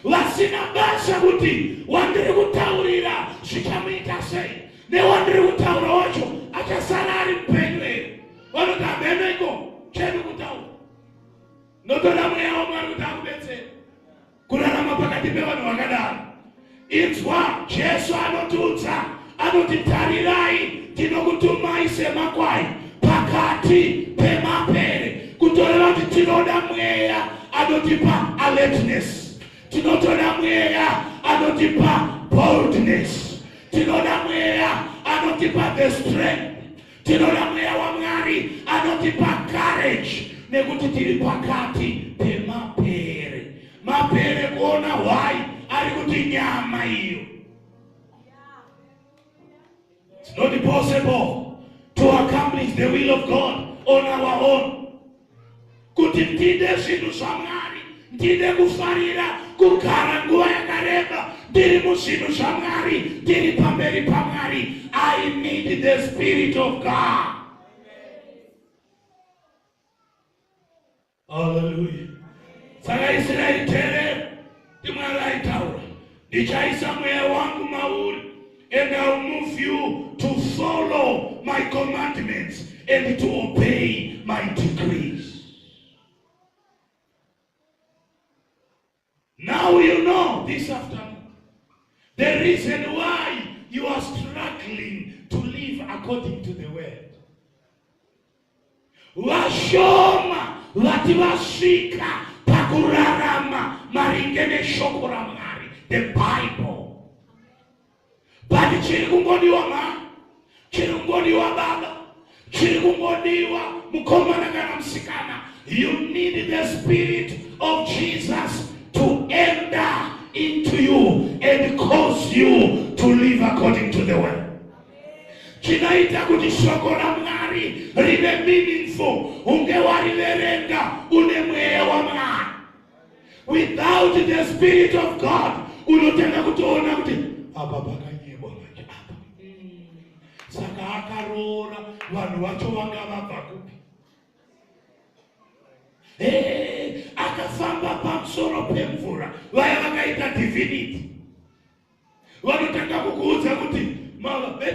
Speaker 1: Vasina basa kuti wandiri kutaurira zvichamuita sei, newandiri kutaura wacho achasara ari mupenyu here. Vanotamba heneko chedu kutaura. Notoda mweya wa Mwari kuti akubetsere kurarama pakati pevanhu vakadaro. Inzwa Jesu anotiudza, anotitarirai, tinokutumai semakwai pakati pemapere. Kutoreva kuti tinoda mweya anotipa alertness, tinotoda mweya anotipa boldness, tinoda mweya anotipa the strength, tinoda mweya wa Mwari anotipa courage. Nekuti tiri pakati pemapere. Mapere kuona why ari kuti nyama iyo. It's not possible to accomplish the will of God on our own. Kuti ndide zvinhu zvaMwari, ndide kufarira kugara nguva yakareba ndiri muzvinhu zvaMwari, ndiri pamberi paMwari. I need the Spirit of God. Hallelujah. Saka Israeli terera, Mwari aitaura. Ndichaisa mweya wangu mauri, and I'll move you to follow my commandments and to obey my decrees. Now you know this afternoon the reason why you are struggling to live according to the word. Washoma vati vasvika pakurarama maringe neshoko raMwari, the Bible. But chiri kungodiwa ma, chiri kungodiwa baba, chiri kungodiwa mukomana kana musikana. You need the Spirit of Jesus to enter into you and cause you to live according to the word. Chinaita kuti shoko la Mwari rive meaningful, unge wariverenga une mweya wa Mwari. Without the Spirit of God, unotenda kutoona kuti apa pakanyebwa manje apa. Saka akarora vanhu vacho vanga vabva kupi. Akafamba pamusoro pemvura, vaya vakaita divinity. Vanotanga kukuudza kuti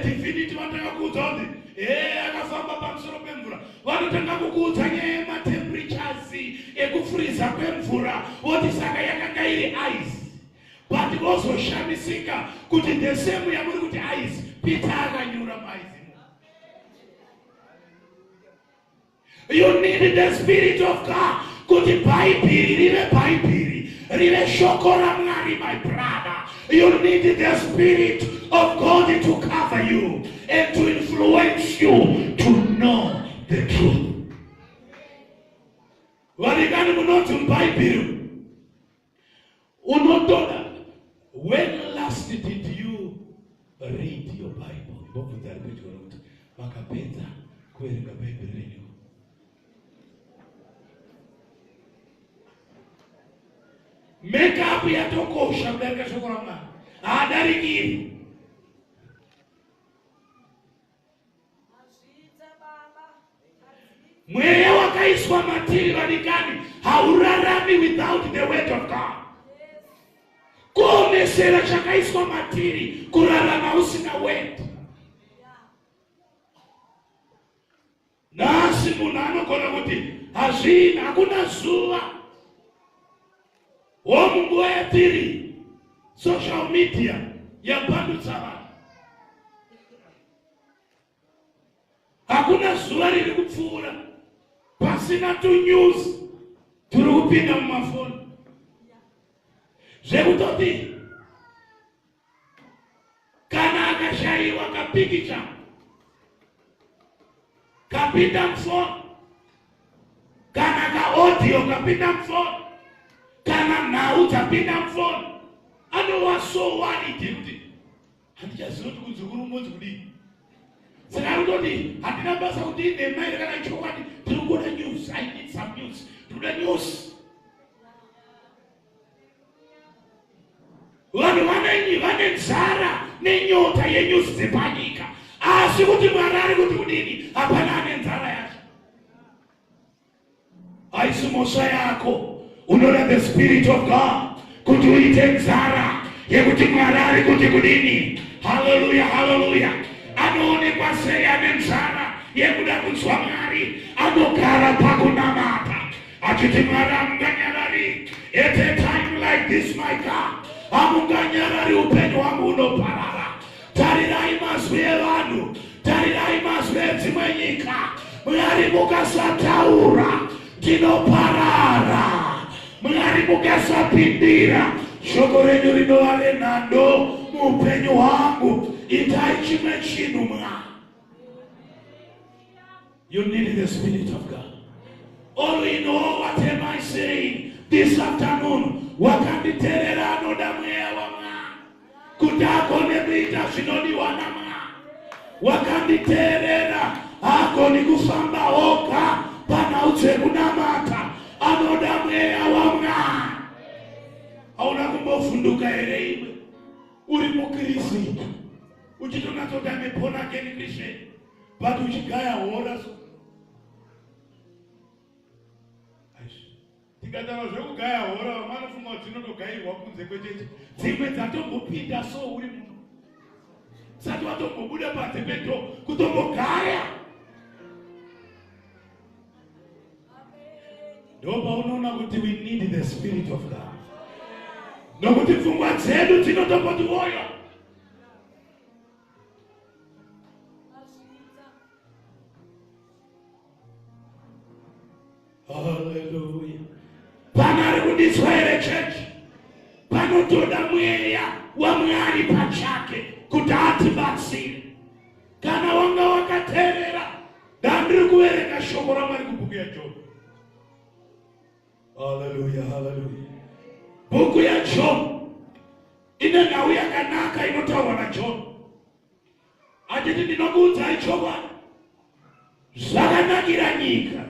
Speaker 1: divinity vanotanga kuudza kuti akafamba pamusoro pemvura. Vanotanga kukuudza nyaya yematemperatures ekufriza kwemvura, voti saka yakanga iri ice. But vozoshamisika kuti the same yamuri kuti ice, Peter akanyura maize. You need the Spirit of God. Kuti Bible, rive shoko la Mwari, my brother. You need the Spirit of God to cover you and to influence you to know the truth. Varigani munoti Bible. Unotoda. When last did you read your Bible? Makapedza kuerenga Bible renyu. Make up yatokosha mbele shoko la Mwari. Adarikiri. Mweya wakaiswa matiri vanikani haurarami without the word of God. Kuomesera chakaiswa matiri kurarama usina word. Nasi munhu anogona kuti hazvina, hakuna zuva womunguva yatiri social media yapandutsa vanhu. Hakuna zuva riri kupfuura pasina tunews turi kupinda mumafoni zvekutoti kana akashayiwa kapikicha kapinda mufoni, kana kaaudio kapinda mufoni, kana nhau dzapinda mufoni, anova so worried kuti handichaziva kuti kudzukuru mbodzi kudini. Saka kutoti handina basa kuti ine mai kana chokwadi, tiri kuona news, I need some news, tinoda news. Vanhu vane nzara nenyota yenews dzepanyika, asi kuti Mwari ari kuti kudini, hapana ane nzara yacho. Haisi mhosva yako, unoda the Spirit of God kuti uite nzara yekuti Mwari ari kuti kudini. Hallelujah, hallelujah. Anoonekwa sei ane nzara yekuda kunzwa Mwari, anogara pakunamata achiti Mwari amunganyarari. At a time like this, my God, amunganyarari upenyu hwangu unoparara. Tarirai mazwi evanhu, tarirai mazwi edzimwe nyika. Mwari mukasataura tinoparara. Mwari mukasapindira shoko renyu rinova renhando muupenyu hwangu. Itai chimwe chinhu Mwari. You need the Spirit of God. All in all, what am I saying this afternoon? Wakanditerera anoda mweya wa Mwari kuti agone kuita zvinodiwa naMwari. Wakanditerera agoni kufamba oga panhau dzekunamata, anoda mweya wa Mwari. Hauna kumbovhunduka here iwe uri muKristu uchitonatsoti ame born again Christian, but uchigaya hora so. tikatanga zvekugaya hora vamanofunga kuti dzinotogayirwa kunze kwechechi, dzimwe dzatombopinda so uri muno sati watombobuda panze pedo kutombogaya. Ndopaunoona kuti we need the Spirit of God. Nokuti pfungwa dzedu dzinotomboti woyo. Hallelujah. Panari kudiswa here church. Panotoda mweya wa Mwari pachake kuti atibatsire. Kana wanga wakaterera, ndandiri kuverenga shoko raMwari kubhuku yaJobho. Hallelujah, hallelujah. Bhuku yaJobho ine nhau yakanaka inotaurwa naJobho. Achiti ndinokuudzai chokwadi, zvakanakira nyika.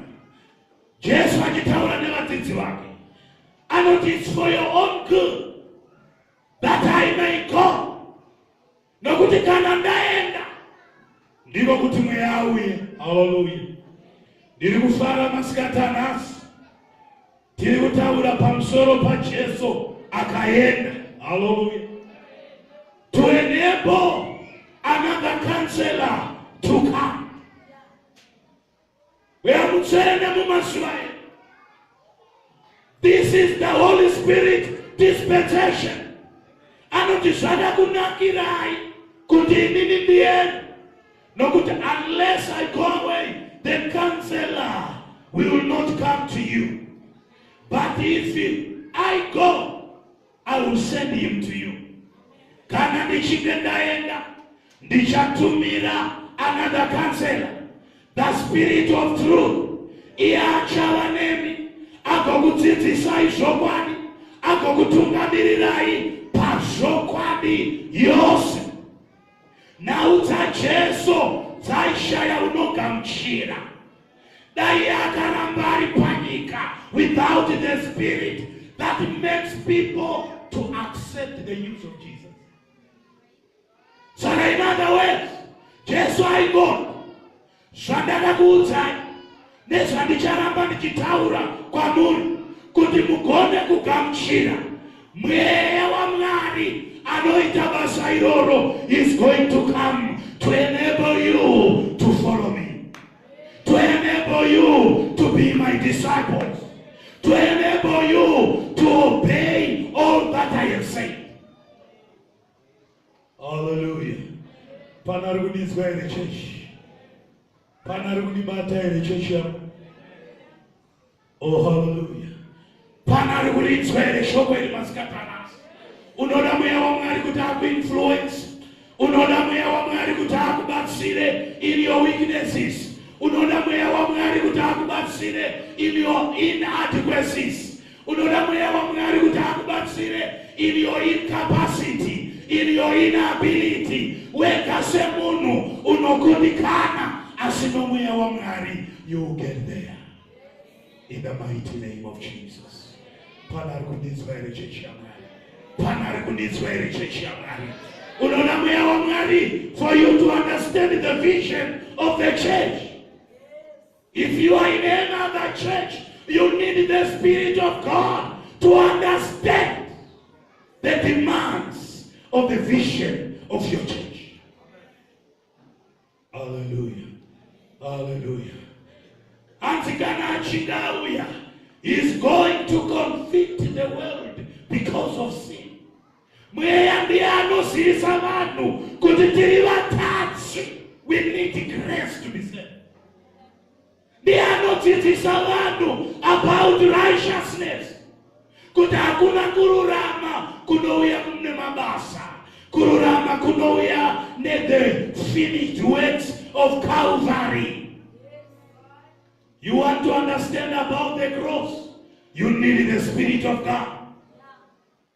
Speaker 1: Jesu achitaura nevadzidzi vake anoti, it's for your own good that I may go. Nokuti kana ndaenda ndiko kuti mweya auye. Hallelujah. Ndiri kufara masikati anhasi tiri kutaura pamusoro paJesu akaenda. Hallelujah. To enable another counselor to come. This is the Holy Spirit dispensation. Anoti zvada kunakirai kuti inini ndiende. Nokuti unless I go away, the counselor will not come to you. But if I go, I will send him to you. Kana ndichinge ndaenda, ndichatumira another counselor, the Spirit of truth. Iachava nemi, agokudzidzisai zvokwadi, agokutungamirai pazvokwadi yose. Nhau dzaJesu dzaishaya unogamuchira. Dai akaramba ari panyika without the Spirit that makes people to accept the use of Jesus. So in other words, Jesu aigona zvandakakuudzai nezvandicharamba ndichitaura kwamuri kuti mugone kugamuchira mweya waMwari anoita basa iroro is going to come to enable you to follow me, to enable you to be my disciples, to enable you to obey all that I have said. Hallelujah. Panari kudiswa here church. Panari kudibata here church yamu. Oh hallelujah. Panari kudiswa here shoko ili masikatanas. Unoda mweya waMwari kuti akuinfluence. Unoda mweya waMwari kuti akubatsire in your weaknesses. Unoda mweya waMwari kuti akubatsire in your inadequacies. Unoda mweya waMwari kuti akubatsire in your incapacity, in your inability. Weka semunhu unokudikana asino mweya waMwari, you will get there. In the mighty name of Jesus. Panari kudiswa here church yaMwari. Panari kudiswa here church yaMwari. Unoda mweya waMwari for you to understand the vision of the church. If you are in another church, you need the Spirit of God to understand the demands of the vision of your church. Hallelujah. Hallelujah. Antikana Chingauya is going to convict the world because of sin. Mweya ndiye anosisa vanhu kuti tiri vatadzi. We need grace to be saved. Ndiye anodzidzisa vanhu about righteousness. Kuti hakuna kururama kunouya nemabasa. Kururama kunouya the finished works of Calvary. You want to understand about the cross? You need the Spirit of God.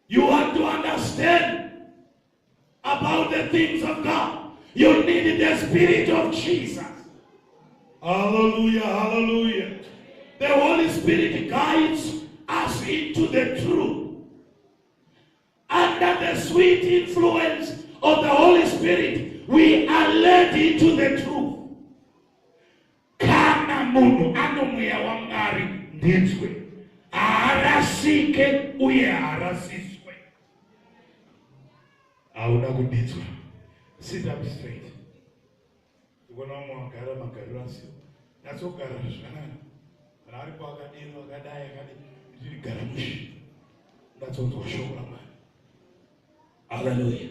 Speaker 1: You want to understand about the things of God? You need the Spirit of Jesus. Hallelujah, hallelujah. The Holy Spirit guides us into the truth. Under the sweet influence of the Holy Spirit, we are led into the truth. Kana munhu anomweya waMwari ndinzwe arasike uye arasiswe. Hauna kuditswa. Sit up straight. Ukona umwe wagara magariro asio. Natsogara zvakanaka. Kana aripo akadero akadai akadai. Ndiri gara mushi. Ndatsonzwa shoko raMwari. Hallelujah.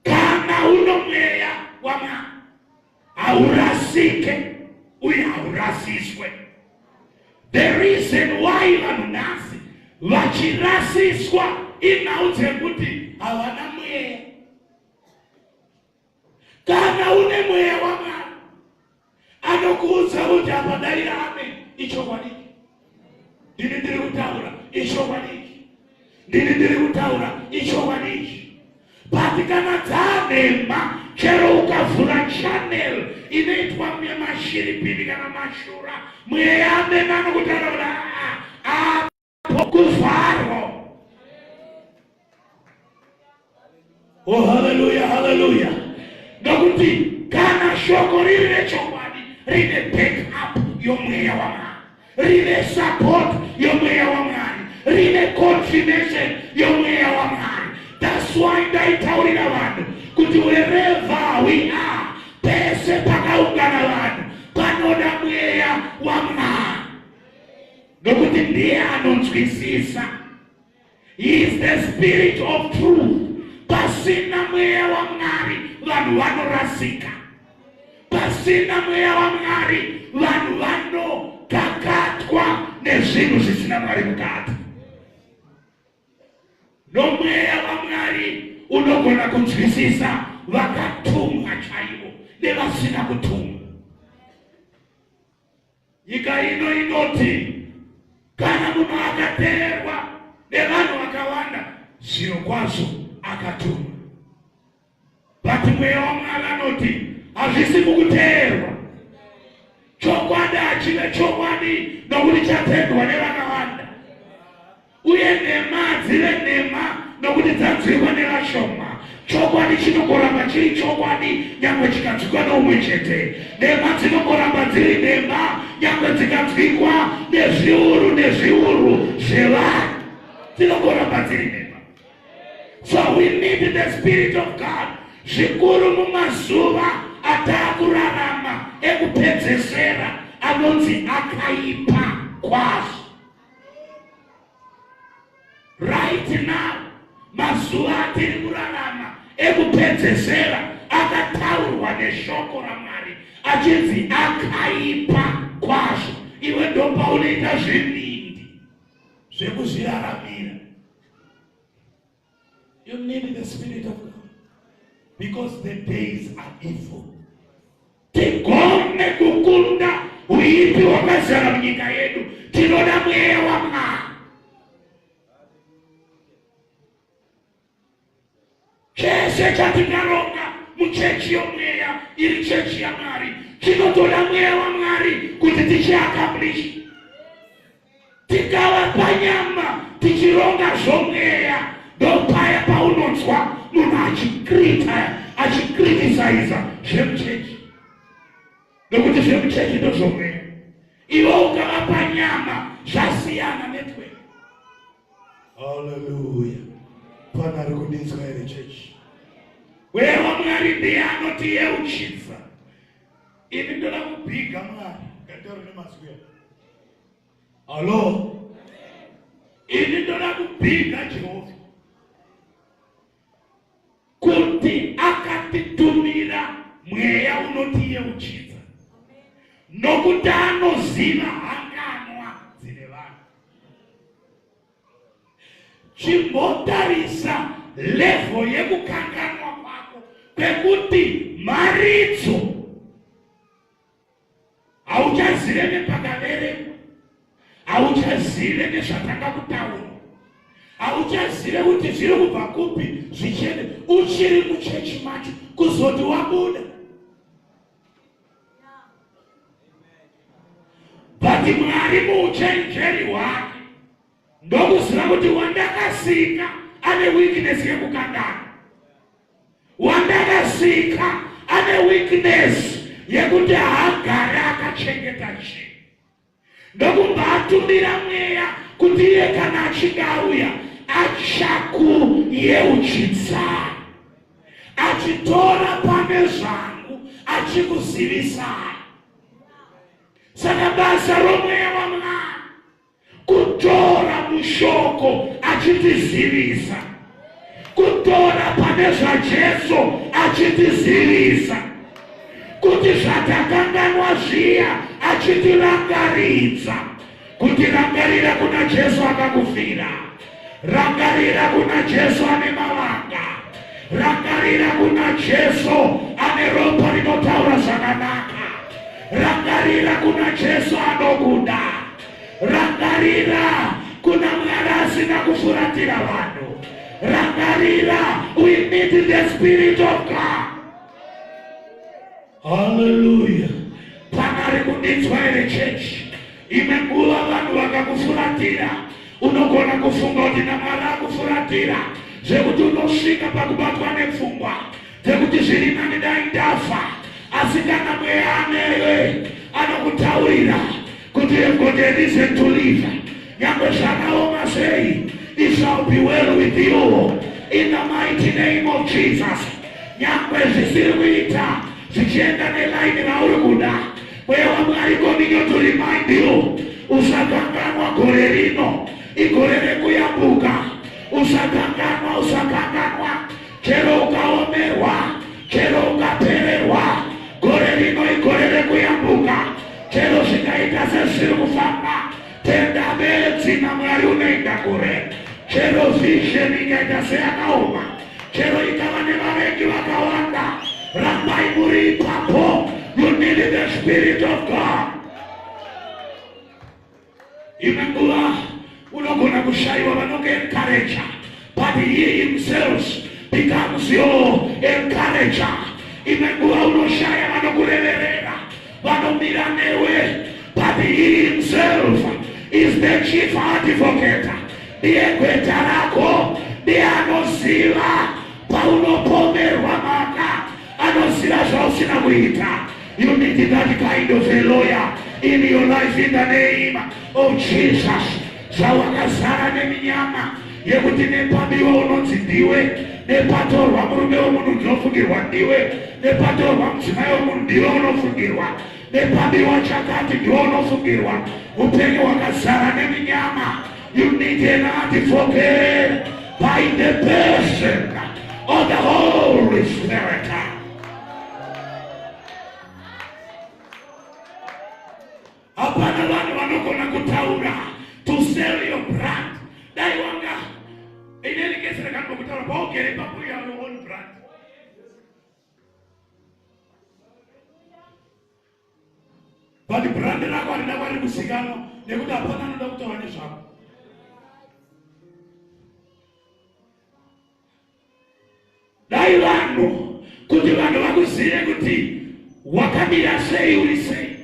Speaker 1: Kana uno mweya waMwari, haurasike uye haurasiswe. The reason why vanhu nhasi vachirasiswa inhau dzekuti havana mweya. Kana une mweya waMwari, anokuudza kuti apa dai rame ichokwadi. Ndini ndiri kutaura ichokwadi. Ndini ndiri kutaura ichokwadi. But kana dzanema chero ukavhura channel inoitwa mashiripini kana mashura, mweya amene anokutaura apo kuvharo. Oh, hallelujah, hallelujah. Nokuti kana shoko riri rechokwadi rine backup yomweya waMwari, rine support yomweya waMwari, rine confirmation yomweya waMwari. That's why ndaitaurira vanhu kuti wherever we are, pese pakaungana vanhu panoda mweya waMwari, nokuti ndiye anonzwisisa. He is the spirit of truth. Pasina mweya waMwari vanhu vanorasika. Pasina mweya waMwari vanhu vanokakatwa nezvinhu zvisina Mwari mukati. Nomweya waMwari unogona kunzwisisa vakatumwa chaivo nevasina kutumwa. Nyika ino inoti kana munhu akateerwa nevanhu vakawanda, zviro kwazvo akatumwa. But mweya waMwari anoti hazvisi mukuteerwa. Chokwadi hachive chokwadi nokuti chatendwa nevakawanda, uye nhema dzive nhema nokuti dzanzwikwa nevashoma. Chokwadi chinongoramba chiri chokwadi nyangwe chikanzwikwa noumwe chete. Nhema dzinongoramba dziri nhema nyangwe dzikanzwikwa nezviuru zvevanhu, dzinongoramba dziri nhema. So we need the Spirit of God. Zvikuru mumazuva ataakurarama ekupedzesera anonzi akaipa kwazvo. Right now, mazuva atiri kurarama ekupedzesera akataurwa neshoko raMwari achinzi akaipa kwazvo. Iwe ndo paunoita zvimindi zvekuzviraramira. You need the Spirit of God because the days are evil. Tigone kukunda uipi wakazara munyika yedu. Tinoda mweya waMwari. Chese chatikaronga muchechi yomweya iri chechi yaMwari, chinotoda mweya waMwari kuti tichiaccomplish. Tikava panyama tichironga zvomweya, ndopaya paunonzwa munhu achikriticize zvemuchechi, nokuti zvemuchechi ndozvomweya. Iwe ukava panyama zvasiyana netwe. Hallelujah. Pana rikudinzwa ere chechi. Mweya waMwari ndiye anotiyeuchidza. Ini ndoda kubhiga Mwari ngataure nemazwi. Hello. Ini ndoda kubhiga Jehovha kuti akatitumira mweya unotiyeuchidza, nokuti anoziva hanganwa dzine vanhu. Chimbotarisa level yekukanganwa kwako kwekuti maridzo hauchazive nepakaverekwa, hauchazive nezvatanga kutaura, hauchazive kuti zviri kubva kupi zvichene uchiri muchechi macho kuzoti wabuda. But Mwari muuchenjeri hwake ndokuziva kuti wandakasika ane weakness yekukangana. Wandakasika ane weakness yekuti haagare akachengeta chinhu. Ndokumbatumira mweya kuti iye kana achinge auya achakuyeuchidzai, achitora pane zvangu achikuzivisai. Saka basa romweya waMwari kutora mushoko achitizivisa, kutora pane zvaJesu achitizivisa, kuti zvatakanganwa zviya achitirangaridza, kuti rangarira kuna Jesu akakufira, rangarira kuna Jesu ane mavanga, rangarira kuna Jesu ane ropa rinotaura zvakanaka, rangarira kuna Jesu anokuda, rangarira kuna Mwari asina kufuratira vanhu, rangarira. We need the Spirit of God. Hallelujah. Panari kuditswa ere church. Imwe nguva vanhu vakakufuratira, unogona kufunga kuti naMwari akufuratira, zvekuti unosvika pakubatwa nepfungwa dzekuti zviri nani dai ndafa. Asi kana mweya anewe anokutaurira kuti you've got a reason to live, nyangwe zvakaoma sei, it shall be well with you in the mighty name of Jesus. Nyangwe zvisiri kuita zvichienda nelaini rauri kuda, mweya waMwari coming to remind you, usakanganwa gore rino, igore rekuyambuka. Usakanganwa, chero ukaomerwa, chero ukapererwa, gore rino igore rekuyambuka. Chero zvikaita sezviri kufamba, tenda bedzi naMwari unoenda kure. Chero vision ikaita seyakaoma, chero ikava nevavengi vakawanda, rambai muri ipapo. You need the Spirit of God. Imwe nguva unogona kushaiwa vanokuencourage, but he himself becomes your encourager. Imwe nguva unoshaya vanokureverera, vanomira newe, but he himself is the chief advocate. Ndiye gweta rako, ndiye anoziva paunopomerwa maka, anoziva zvausina kuita. You need that kind of a lawyer in your life in the name of Jesus. Zvawakazara neminyama yekuti nepambiwa unonzi ndiwe, nepatorwa murume womunhu ndinofungirwa ndiwe, nepatorwa mudzimai womunhu ndiwe unofungirwa, nepambiwa chakati ndiwe unofungirwa. Upenyu hwakazara neminyama. You need an advocate by the person of the Holy Spirit. Hapana vanhu vanogona kutaura to sell your brand. Dai wanga ineni kesi rekanwa kutaura paugere pabuya your own brand. But brand rako harina kwari kuzikanwa nekuti hapana anoda kutaura nezvako. Dai vanhu kuti vanhu vakuzive kuti wakamira sei, uri sei.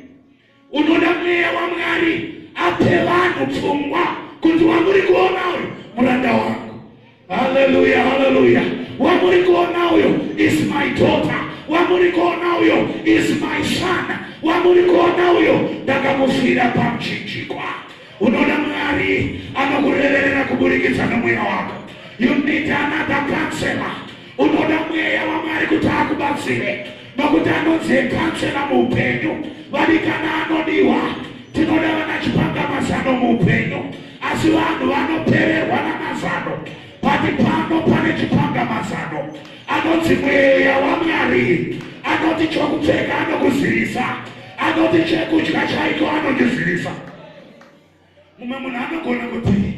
Speaker 1: Unoda mweya waMwari ape vanhu pfungwa kuti wamuri kuona uyu muranda wangu. Hallelujah, hallelujah. Wamuri kuona uyu is my daughter, wamuri kuona uyu is my son, wamuri kuona uyu ndakamufira pamuchinjikwa. Unoda Mwari anokureverera kuburikidza nomweya wako. You need another counselor. Unoda mweya waMwari kuti akubatsire, nokuti anonzi kansela muupenyu. Vadikana anodiwa, tinoda vana chipangamazano muupenyu, asi vanhu vanopererwa namazano. Pati pano pane chipangamazano, anonzi mweya waMwari, anoti chokupfeka anokuzivisa, anoti chekudya chaiko anokuzivisa. Mumwe munhu anogona kuti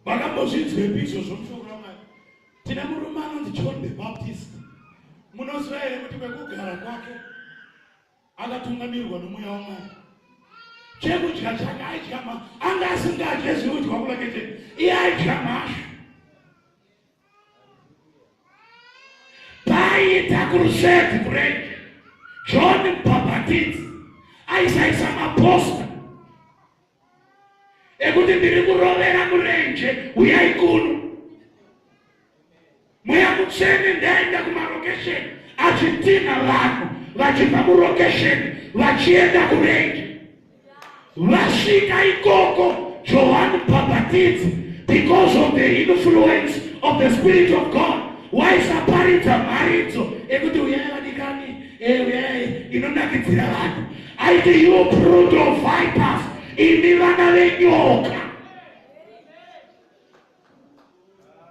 Speaker 1: vakambozvinzwepi izvozvo mushoko waMwari. Tina murume anonzi John the Baptist. Munoziva here kuti kwekugara kwake akatungamirirwa nomweya waMwari. Chekudya chake aidya anga asingadye zvinodya kulekete, iye aidya mhashu. Paiita crusade break, John Baptist aisaisa maposta ekuti ndiri kurovera murenje, uyai kuno. Mweya Mutsvene ndaenda kumarokesheni achitina vanhu vachibva murokesheni vachienda kurenje. Vasvika ikoko, John Baptist, because of the influence of the Spirit of God, waisaparita maridzo ekuti uyai vadikani uyai inonakidza vanhu aiti you brood of vipers, imi vana venyoka.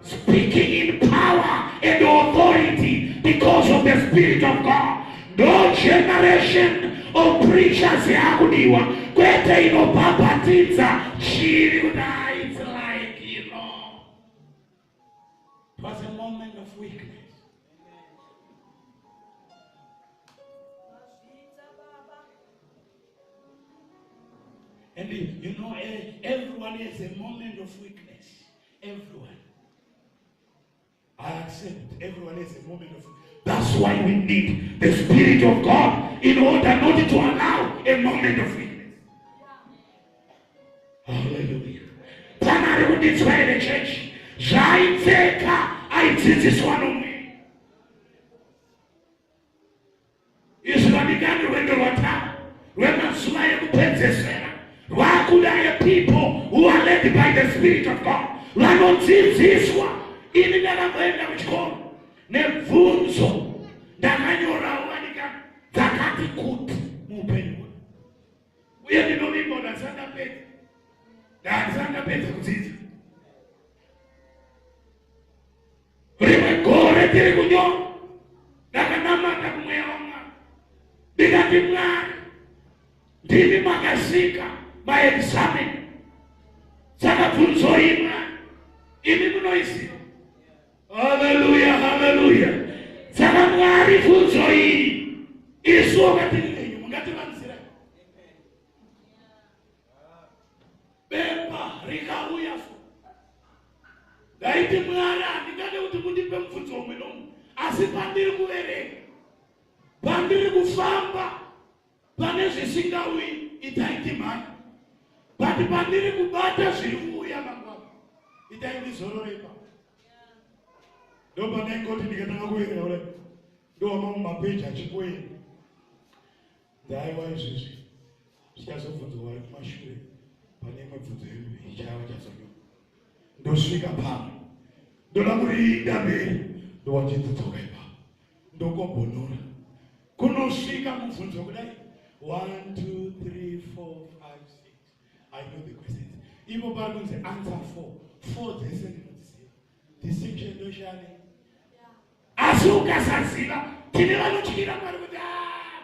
Speaker 1: Speaking in power and authority because of the Spirit of God. No generation of preachers yakudiwa kwete inobhabhatidza chiri kudai. It's like, you know, it was a moment of weakness. And you know, everyone has a moment of weakness. Everyone. I accept everyone has a moment of weakness. That's why we need the Spirit of God in order not to allow a moment of weakness. Hallelujah. Primary would destroy the church. Zaiteka, I did this one on me. Islamicani when the water, when I smile to Pentecost. Why could I have people who are led by the Spirit of God? Why not see this one? In the name which call Nevunzo, Dakanyora Wanika, Takati Kut, Mupenwa. We are the no people that Santa Pet. That Santa Pet of it. Remember, Retiriguno, Dakanama Takumweonga, Bigatimla, Divi Magasika, my examen, Sakapunzo Ima, Imimunoisi. Hallelujah, hallelujah. Sakamwari funzoi. Isu wakati mungati wansira. Bemba rika uyafu. Daiti mwara nikade utimundipe mfunzo mweno. Asipandiri kuvereka. Pandiri kufamba. Panezi singawi itaiti mani. Pandiri kubata zilifu ya mangwapa. Itaiti zororepa. Ndo panengoti ndikatanga kuenda ule ndo amwe mapeja chikweni ndaiwa izvizvi zvichazobvunzwa vari kumashure pane imwe bvunzo ichava chazonyo ndosvika pano ndoda kuriinda mberi ndowachindidzoka ipapo ndokobhonora kunosvika mubvunzo kudai 1 2 3 4 5 6 I know the questions ipo pari kunzi answer 4 dzese ndinodziziva distinction ndoshane asi ukasaziva tine vanotyira mwari kuti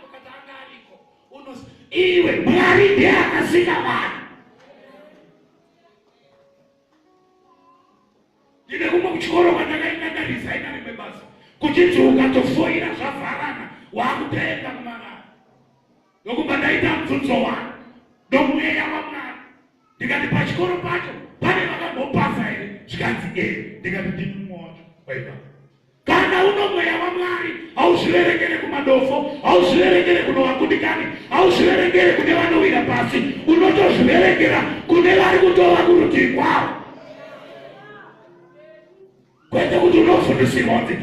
Speaker 1: mukatanga ariko unozi iwe mwari ndiye akasika vanhu. Ndine kumwe kuchikoro kwandakaenda ndarisaina rimwe basa kuchinzi ukatofoira zvavharana wakutoenda kumarara ndokumba ndaita mubvunzo wano ndomweya wamwari ndikati pachikoro pacho pane vakambopasa here zvikanzi ndikati ndini mumwe wacho waipa. Kana uno mweya wamwari hauzviverengere kumadofo, hauzviverengere kuno vakundikani, hauzviverengere kune vanowira pasi, unotozviverengera kune vari kutova kurutivi kwavo. Kwete kuti unofundisirwa kuti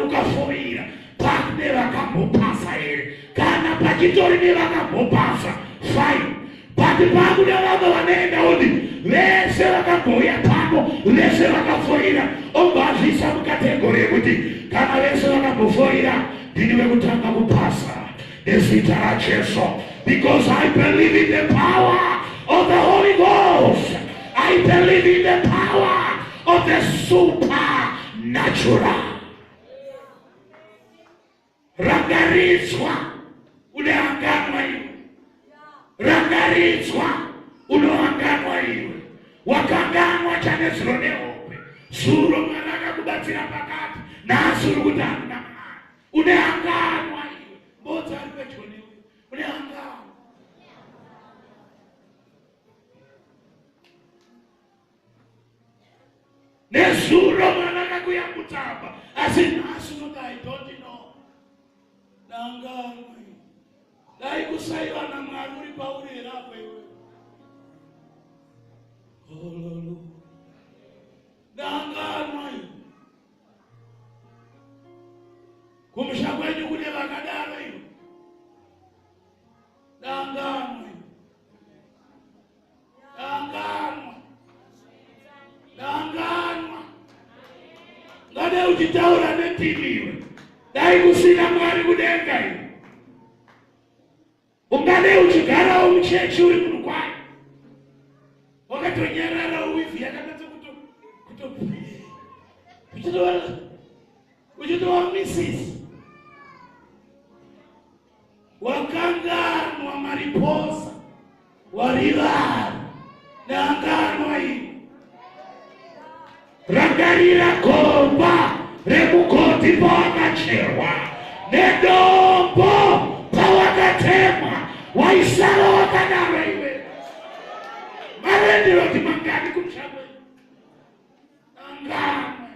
Speaker 1: ukafoira pane vakambopasa here kana pachitori nevakambopasa fine, but pakuda vamwe vanoenda kuti vese vakambouya pano vese vakafoira ombazvisa mukategori yekuti kana vese vakambofoira ndini vekutanga kupasa nezita raJesu, because I believe in the power of the Holy Ghost. I believe in the power of the supernatural. Rangarizwa uneanganwa iwe, rangarizwa unoanganwa iwe, wakanganwa chaneziro nehope suro mwana akakubatsira pakati naasuri kuti hamuna mwana uneanganwa iwe mbodza ari pedyo newe uneanganwa. Nezuro mwana akakuyambutamba asi nhasi unoti I don't know. Nanganwa iwe dai kusaiwa naMwari uri pauri herapo iwe. Hallelujah. Nanganwa iwe kumusha kwenyu kune vakadaro iwe. Nanganwa iwe. Nanganwa uchitaura netimiwe. Dai kusina Mwari kudenga iwe. Ungane uchigara umuchechi uri munukwayo. Wakatonyarara uwifi yakanatsa uchitowa Mrs. Wakanganwa mariposa. Warivara. Nanganwa iwe. Rangarira gomba remukoti pawakacherwa nedombo pawakatemwa waisara wakadaro iwe. Marendero kuti mangani kumshamwe angamwe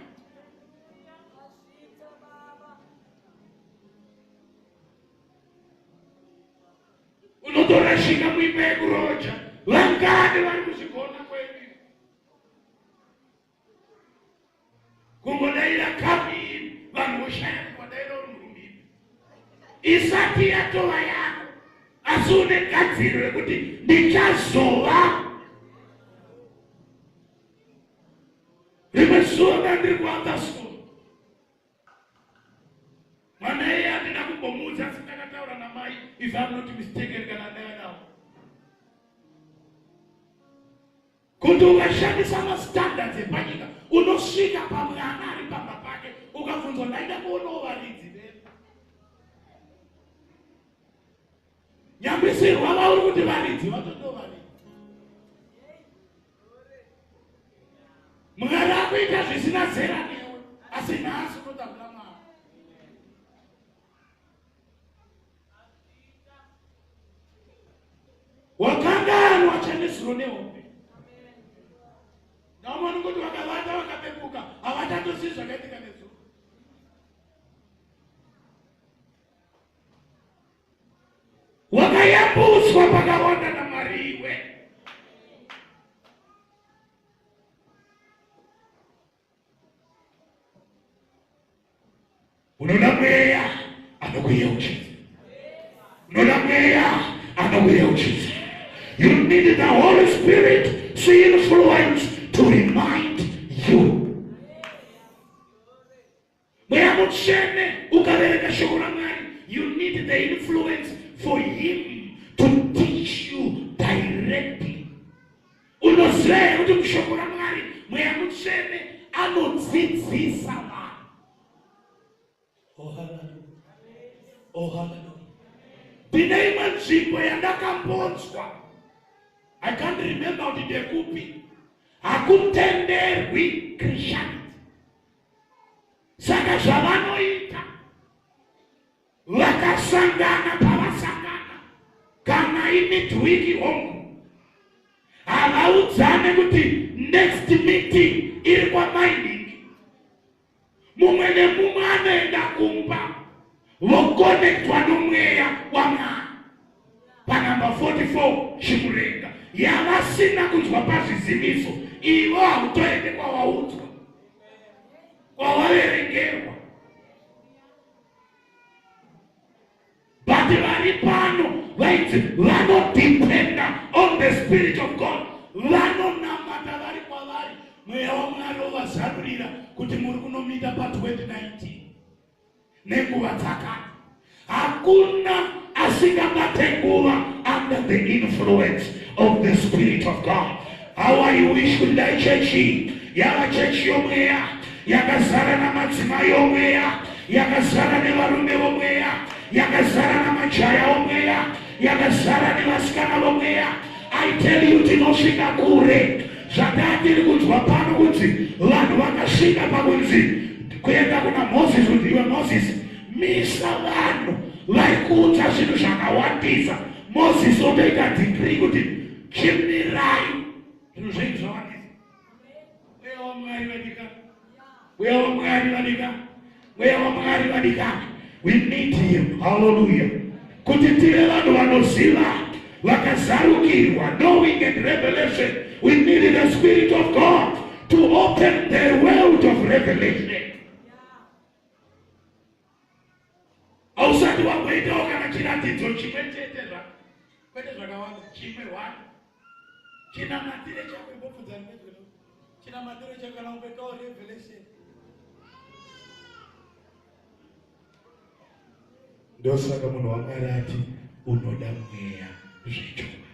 Speaker 1: unotorashika muime kuroja vangani vari kuzvikona kwedu kungodaira kamini vanhu voshaya kungodaira uri murumbipi isati yatova yako asi une gadziro rekuti ndichazova. Rimwe zuva ndandiri kuanza school mwana iye handina kumbomudza asi ndakataura namai if I'm not mistaken kana ndaya nawo kuti ukashandisa mastandards epanyika unosvika pamwana ari pamba pake ukabvunzwa ndaida kuonawo varidzi vedu nyambisirwa vauri kuti varidzi vatoto varidzi. Mwari akuita zvisina zera newe asi nhasi unoda kuna Mwari. Wakanganwa chanesiro nehope. Naomani kuti vakavata vakapepuka havatatozivi zvakaitika nezuva. Wakayambuswa pakawanda naMwari iwe. Unoda mweya anokuyeuchidza. Unoda mweya anokuyeuchidza. You need the Holy Spirit to influence, to remind you. Mweya mutsvene ukavereka shoko raMwari, you need the influence for him to teach you directly. Unoziva kuti mushoko raMwari mweya mutsvene anodzidzisa vanhu. Oh hallelujah. Oh hallelujah. Ndine imwe nzvimbo yandakambonzwa. I can't remember kuti ndekupi. Hakutenderwi Christianity. Saka zvavanoita vakasangana pavasangana kana imidwiki hongu havaudzane kuti next meeting iri kwaMinding. Mumwe nemumwe anoenda kumba vokonektwa nomweya waMwari panamba 44 Chimurenga. Yavasina kunzwa pazvizimiso ivo hautoende kwavaudzwa kwavaverengerwa. But vari pano vaiti vanodependa on the Spirit of God. Vanonamata vari kwavari. Mweya waMwari ovazarurira kuti muri kunomita pa2019 nenguva dzakati. Hakuna asingabate nguva under the influence of the Spirit of God. How I wish kuti dai chechi yava chechi yomweya yakazara namadzimai omweya, yakazara nevarume vomweya, yakazara namajaya omweya, yakazara nevasikana vomweya. I tell you tinosvika kure. Zvandiri kunzwa pano kuti vanhu vakasvika pakunzi kuenda kuna Moses kuti iwe Moses misa vanhu vari kuudza zvinhu zvakawandisa. Moses otoita decree kuti chimirai zvinhu zvenyu zvawandisa. Mweya waMwari vadikana. Mweya waMwari vadikana. Mweya waMwari vadikana. We need him. Hallelujah. Kuti tive vanhu vanoziva vakazarukirwa, knowing and revelation. We need the Spirit of God to open the world of revelation. Ausati wamboitawo kana chiratidzo chimwe chetezva kwete zvakawanda chimwe wani chinamatire chako imbobvunza nezvino chinamatire chako kana umbekawo revelation Ndio saka munhu wamwari ati unoda mweya zvechomwe.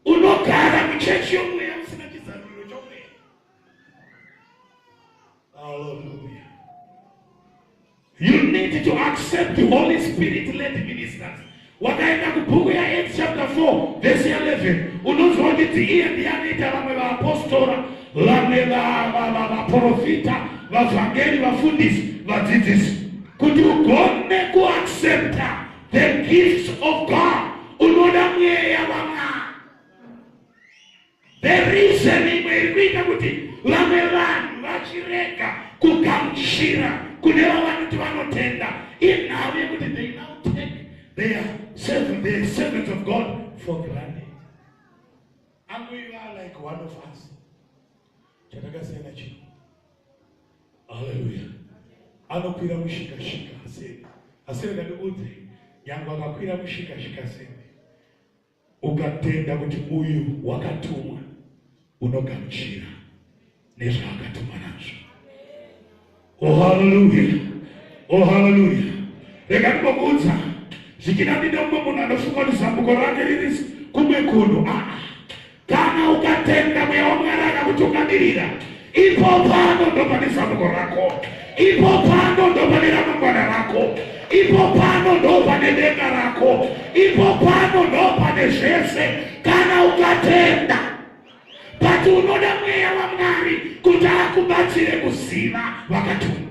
Speaker 1: Unogara muchechi yomweya usina chizaruriro chomweya. Hallelujah. You need to accept the Holy Spirit-led ministers. Wakaenda kubhuku ya Acts chapter 4 verse 11 unozwa kuti iye ndiye anoita vamwe vaapostora, vamwe vaprofita, vavhangeri, vafundisi, vadzidzisi, kuti ugone kuaccepta the gifts of God. Unoda mweya wamwari. The reason imwe iri kuita kuti vamwe vanhu vachirega kugamuchira kune vanoti vanotenda inhau yekuti they now take their servants of God for granted. And we are like one of us. Chatakasiyana chino. Hallelujah. Anokwira mushika-shika asere kadikuti yangu akakwira mushika-shika sende. Ukatenda kuti uyu wakatumwa unogamuchira nezvaakatumwa nazvo. Oh hallelujah. Oh hallelujah. Rega ndikokudza zvikina ndinomwe munhu anofunga kuti zambuko rake riri kumwe kunhu. Kana ukatenda mweya wamwari akakutungamirira, ipo pano ndo pane zambuko rako. Ipo pano ndo pane ramangwana rako. Ipo pano ndo pane denga rako. Ipo pano ndo pane zvese kana ukatenda. But unoda mweya wamwari kuti akubatsire kuziva vakatumwa.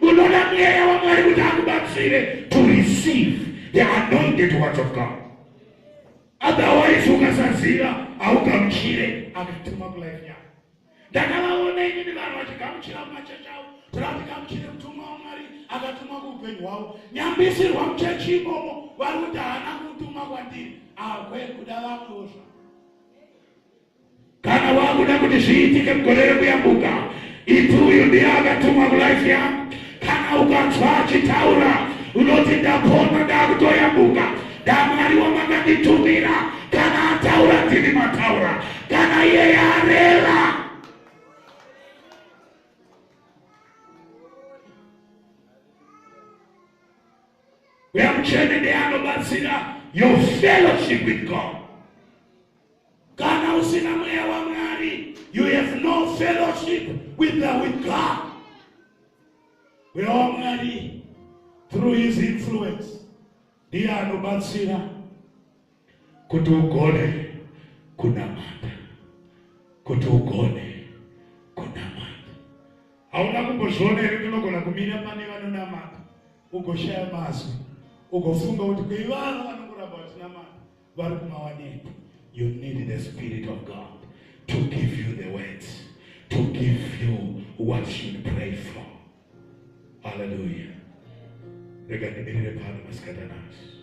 Speaker 1: Unoda mweya wamwari kuti akubatsire to receive the anointed words of God. Otherwise ukasaziva augamuchire akatuma kulife yako. Ndakavaona inini vanhu vachigamuchira mumachechi avo, tirati gamuchire mutumwa wamwari akatuma kuupenyu hwavo. Nyambisirwa muchechi imomo vari kuti haana kutuma kwandiri, akwe kuda vamwezva. Kana wakuda kuti zviitike mugore rekuyambuka, iti uyu ndiye akatuma kulife yako. Kana ukanzwa achitaura unoti ndapona ndakutoyambuka, ndamwari wamanganditumira. Kana ataura ndini mataura, kana iye yareva. Weamuchene ndiye anobatsira your fellowship with God. Kana usina mweya wamwari, you have no fellowship with God. Mweya wamwari through his influence ndiye anobatsira kuti ugone kunamata, kuti ugone kunamata. Hauna kumbozviona here unogona kumira pane vanonamata ugoshaya mazwi, ugofunga kuti kweivava vanongoramba vatinamata vari kumawanetu. You need the Spirit of God to give you the words, to give you what you should pray for. Hallelujah. Rega nimirire pano masikata nasi.